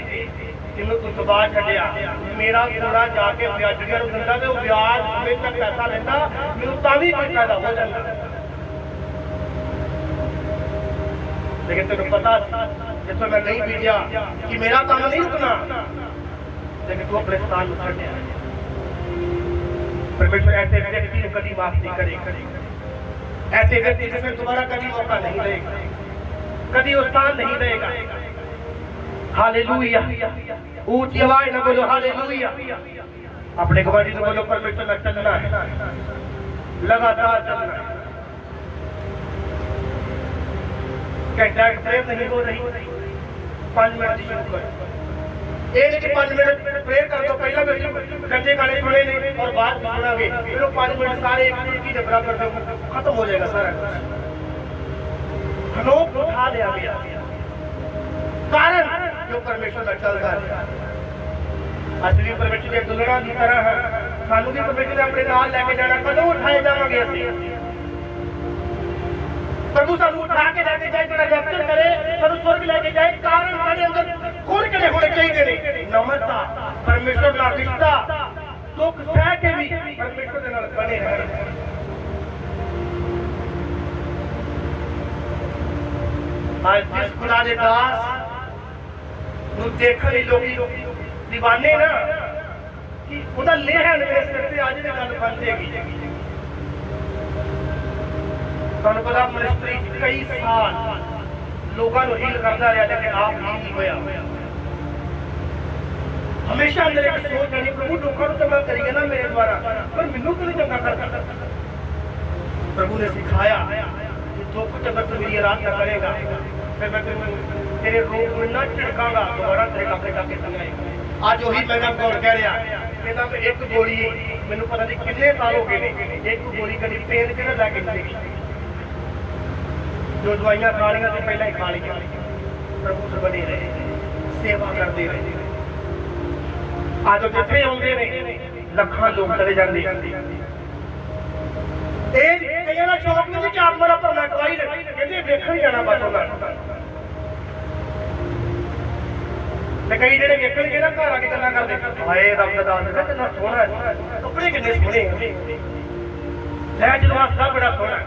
जिन्हों तू दबा छड़िया। मेरा थोड़ा जाके ब्याजड़िया दिता तो ब्याज में तक पैसा लेता, मैं भी कोई फायदा हो जाता। लेकिन तेन पता जिसमें मैं नहीं भेजा कि मेरा काम नहीं रुकना, लेकिन तू अपने स्थान में छड़िया। परमेश्वर ऐसे व्यक्ति को कभी माफ नहीं करेगा, ऐसे व्यक्ति से दोबारा कभी मौका नहीं देगा, कभी वो स्थान नहीं देगा। हालेलुया, ऊंची आवाज में बोलो हालेलुया। अपने गवाही में बोलो परमेश्वर में चलना है, लगातार चलना है। घंटा प्रेयर नहीं हो रही, 5 मिनट शुरू करो। एक 5 मिनट प्रेयर कर दो, पहला गंदे गाने सुने नहीं और बाद में सुनागे, फिर 5 मिनट सारे एक की बराबर खत्म हो जाएगा सारा। लोग उठा लिया गया कारण जो परमेश्वर में चलता है। असली परमेश्वर के दुलड़ा की तरह है, सानू भी परमेश्वर ने अपने नाल लेके जाना। कदों उठाए जावांगे असीं? प्रभु सानू उठा के लेके जाए, तेरा रैप्चर करे, सानू स्वर्ग लेके जाए। कारण साडे अंदर गुण किहड़े होने चाहिए ने? नम्रता, परमेश्वर नाल रिश्ता, दुख सह के भी परमेश्वर दे नाल बने रहना। आज जिस खुदा दे दास देखने लोग दीवाने ना कि उदा लेह करते आज ने गल बन जाएगी। तुहानू पता मिनिस्ट्री कई साल लोगों को हील करता रहा, लेकिन आप हील नहीं होया। हमेशा अंदर एक सोच आनी, प्रभु लोगों को चंगा करेगा ना मेरे द्वारा, पर मैनू क्यों नहीं चंगा करता? प्रभु ने सिखाया कि दुख जब तू मेरी आराधना करेगा फिर मैं तेरे रोग में ना छिड़कांगा, दोबारा तेरे काके काके संगाएगा। आज वही मैं गौर कह रहा, कहना मैं एक गोली मैनू पता नहीं कितने साल हो गए ने, एक गोली कभी पेन के ना लैके मिलेगी। जो दवाइयां खा लिया तो पहले ही खा लिया। प्रभु से बने रहे, सेवा करते रहे। आज जिथे आते ने लखां लोग चले जाते। कई का शौक नहीं कि आप मेरा भला दवाई कहते देखा ही जाना बस होगा। कई जेडे वेखणगे ना घर आके गल्लां करदे, हाय रब दा दास कितना सोहना है, कपड़े कितने सोहने लैज वास्ता बड़ा सोहना है।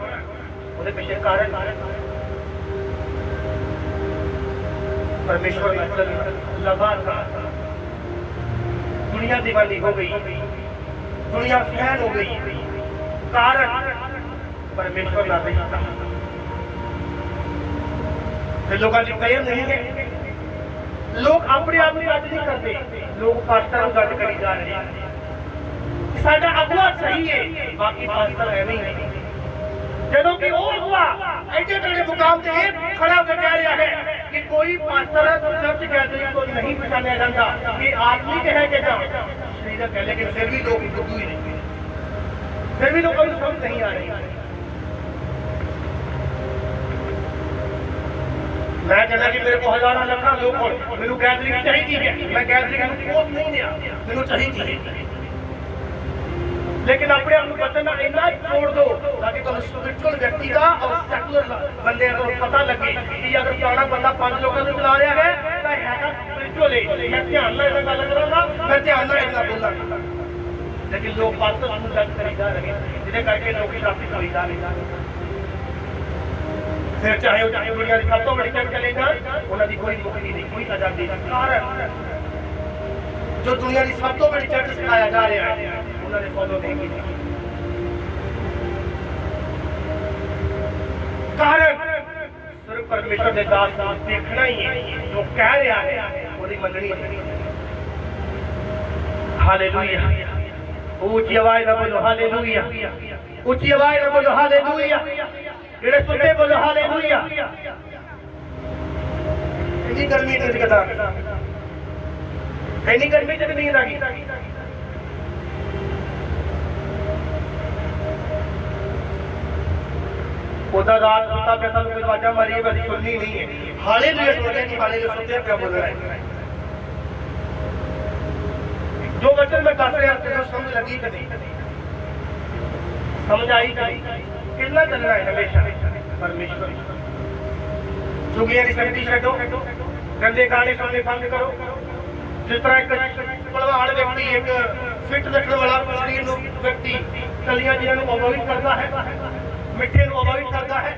ਉਹਦੇ ਪਿੱਛੇ ਕਾਰਨ परमेश्वर लगातार दुनिया दीवानी हो गई, दुनिया फैन हो गई, कारण परमेश्वर ना रिश्ता। लोगों की कदर नहीं है, लोग अपने आप में गल नहीं करते, लोग पास्टर गल करी जा रहे हैं। साडा अगुआ सही है, बाकी पास्टर है नहीं। जदों कि वो अगुआ एडे बड़े मुकाम से खड़ा होकर कह रहा है कि कोई पास्टर चर्च गैदरिंग को नहीं पहचाना जाता कि आदमी के है कि शरीर है, लेकिन फिर भी लोग बुद्धू ही नहीं, फिर भी लोगों को समझ नहीं आ रही। मैं कहना कि मेरे को हजारों लाखों लोग मैनू गैदरिंग चाहिए, मैं गैदरिंग पोस्ट नहीं दिया, मैनू चाहिए, लेकिन अपने आप को बचना इतना छोड़ दो ताकि तुम स्पिरिचुअल व्यक्ति का और सैकुलर बंदे को पता लगे कि अगर पुराना बंदा 5 लोगों को चला रहा है तो है स्पिरिचुअल है, मैं ध्यान में इतना गल करूंगा, मैं ध्यान में इतना बोलूंगा। लेकिन लोग पास्टर ਨੂੰ जज करी जा रहे हैं, जिन्हें करके लोग ट्रैफिक होई जा रहे हैं। फिर चाहे दुनिया की सब तो बड़ी चर्च चले जाए, उन्होंने कोई मुक्ति नहीं, कोई आजादी नहीं। कारण जो दुनिया की सब तो बड़ी चर्च सिखाया जा रहा है उन्होंने फॉलो नहीं किया। कारण सिर्फ परमेश्वर ने दास देखना ही है, जो कह रहा है वो मननी है। हालेलुया, ऊंची आवाज में बोलो हालेलुया, ऊंची आवाज में बोलो हालेलुया, जेड़े सुनते बोलो हालेलुया। इतनी गर्मी नहीं कदा, इतनी गर्मी तक नहीं लगी। उधर रात सुता पे सब कोई आवाजा मारी है, बस सुननी नहीं है। हालेलुया सुन के हालेलुया सुनते क्या बोल रहा है। जो वचन में दस रहा है समझ लगी कि नहीं, समझ आई कि नहीं, कितना चलना है हमेशा परमेश्वर। चुगियां की संगति छो, गंदे गाने सुनने बंद करो। जिस तरह एक भलवान व्यक्ति, एक फिट रखने वाला शरीर व्यक्ति कलियां जिन्होंने अवॉइड करता है, मिठे को अवॉइड करता है,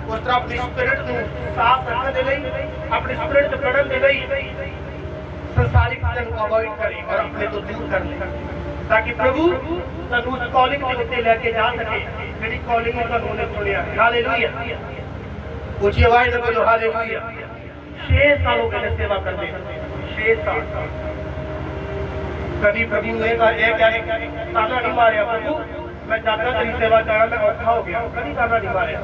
उस तरह अपनी स्पिरिट को साफ रखने के लिए, अपनी स्पिरिट को बढ़न के लिए संसारिक चीजों को अवॉइड करे और अपने तो दूर कर ले, ताकि प्रभु तनु उस कॉलिंग के उत्ते लेके जा सके जेडी कॉलिंग में तनु ने सुनिया। हालेलुया, ऊंची आवाज में बोलो हालेलुया। 6 साल हो गए सेवा करते, 6 साल। कभी प्रभु ने ताना नहीं मारिया, प्रभु मैं जाता तेरी सेवा करना, मैं औखा हो गया, कभी ताना नहीं मारिया,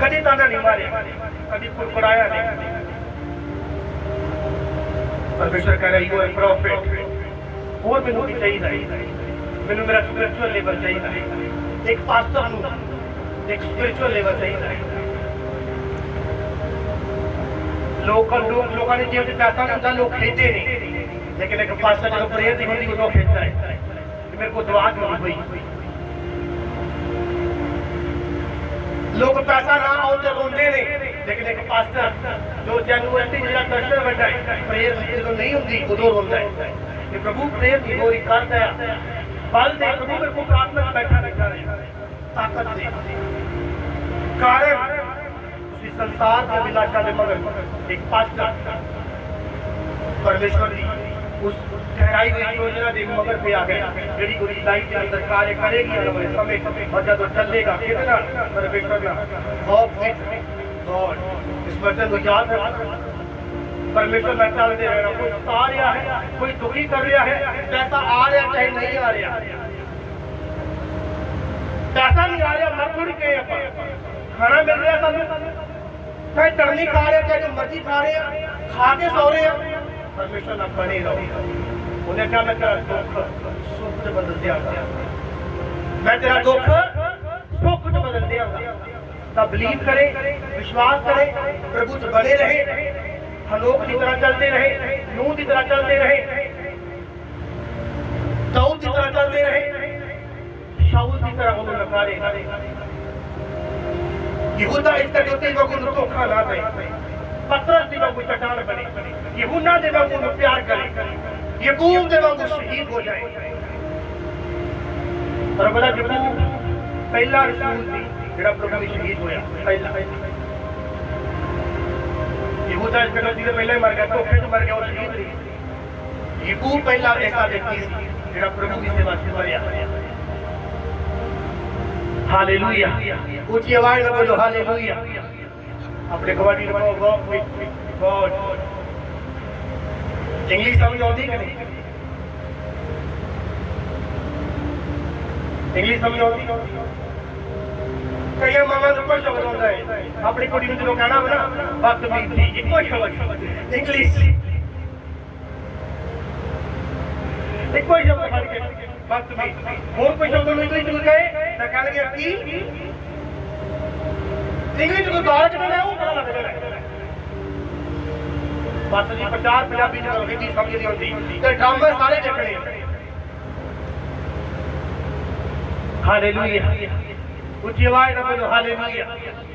कभी ताना नहीं मारिया, कभी कुड़कुड़ाया नहीं। परमेश्वर कह रही है प्रॉफिट और मैनू भी चाहिए, मैनू मेरा स्पिरिचुअल लेवल चाहिए, एक पास्टर नू एक स्पिरिचुअल लेवल चाहिए। लोगों ने जेब में पैसा नहीं होता, लोग खरीदते नहीं, लेकिन एक पास्टर जब प्रेयर नहीं होती वो खरीदता है कि मेरे को दुआ मिली हुई। लोग पैसा ना आओ तो रोंदे नहीं, लेकिन एक पास्टर जो जेन्युइनिटी जिहड़ा दर्शन बैठा है, प्रेयर जो नहीं होती उदों रोंदा है कि प्रभु प्रेयर नहीं हो रही, कर दया बल दे प्रभु, मेरे को प्रार्थना में बैठा रखा है, ताकत दे। कारण उसी संसार के अभिलाषा में मगर एक पास्टर परमेश्वर की उस ठहराई हुई योजना दे मगर पे आ गया, जेडी पूरी लाइफ के अंदर कार्य करेगी आने वाले समय, और जब चलेगा कितना परमेश्वर का गॉड। इस वचन को याद रखना, परमेश्वर में चलते रहना। कोई आ रहा है, कोई दुखी कर रहा है, पैसा आ रहा चाहे नहीं आ रहा, पैसा नहीं आ रहा मत थोड़ी कहे, खाना मिल रहा सानू, चाहे चटनी खा रहे चाहे जो मर्जी खा रहे हैं, खा के सो रहे हैं, परमेश्वर ना बने रहो। उन्हें क्या, मैं तेरा दुख सुख से बदल दिया, मैं तेरा दुख सुख से बदल दिया। तब बिलीव करें, विश्वास करें, प्रभु से बने रहे, हनोक की तरह चलते रहे, नूह की तरह चलते रहे, दाऊद की तरह चलते रहे, शाऊल की तरह उन्हें नकारे। यहूदा इस्करियोती को धोखा ना दे, पतरस की वांगू चट्टान बने, यूहन्ना के वांगू प्यार करे, याकूब के वांगू शहीद हो जाए। और बड़ा याकूब पहला रसूल थी जेड़ा प्रभु में शहीद होया, पहला। यहूदा इस्करियोती से पहले मर गया, धोखे से मर गया और शहीद रही। याकूब पहला ऐसा व्यक्ति जेड़ा प्रभु की सेवा से मरया। हालेलुया, ऊंची आवाज में बोलो हालेलुया। अपने गवाही को वॉक विद गॉड। इंग्लिश समझ आती कि नहीं? इंग्लिश समझ आती? कई मामा ऊपर शब्द होता है अपनी कुड़ी में जो कहना हो ना बदतमीजी इको शब्द इंग्लिश इको शब्द फड़ के बदतमीज और कोई शब्द नहीं तो गए तो कह लगे की इंग्लिश को दाल चढ़ना वो पता लग जाए बस जी प्रचार पंजाबी च हिंदी समझ नहीं होती तो ड्रामे सारे देखने हालेलुया उच्ची आवाज ना बोलो हालेलुया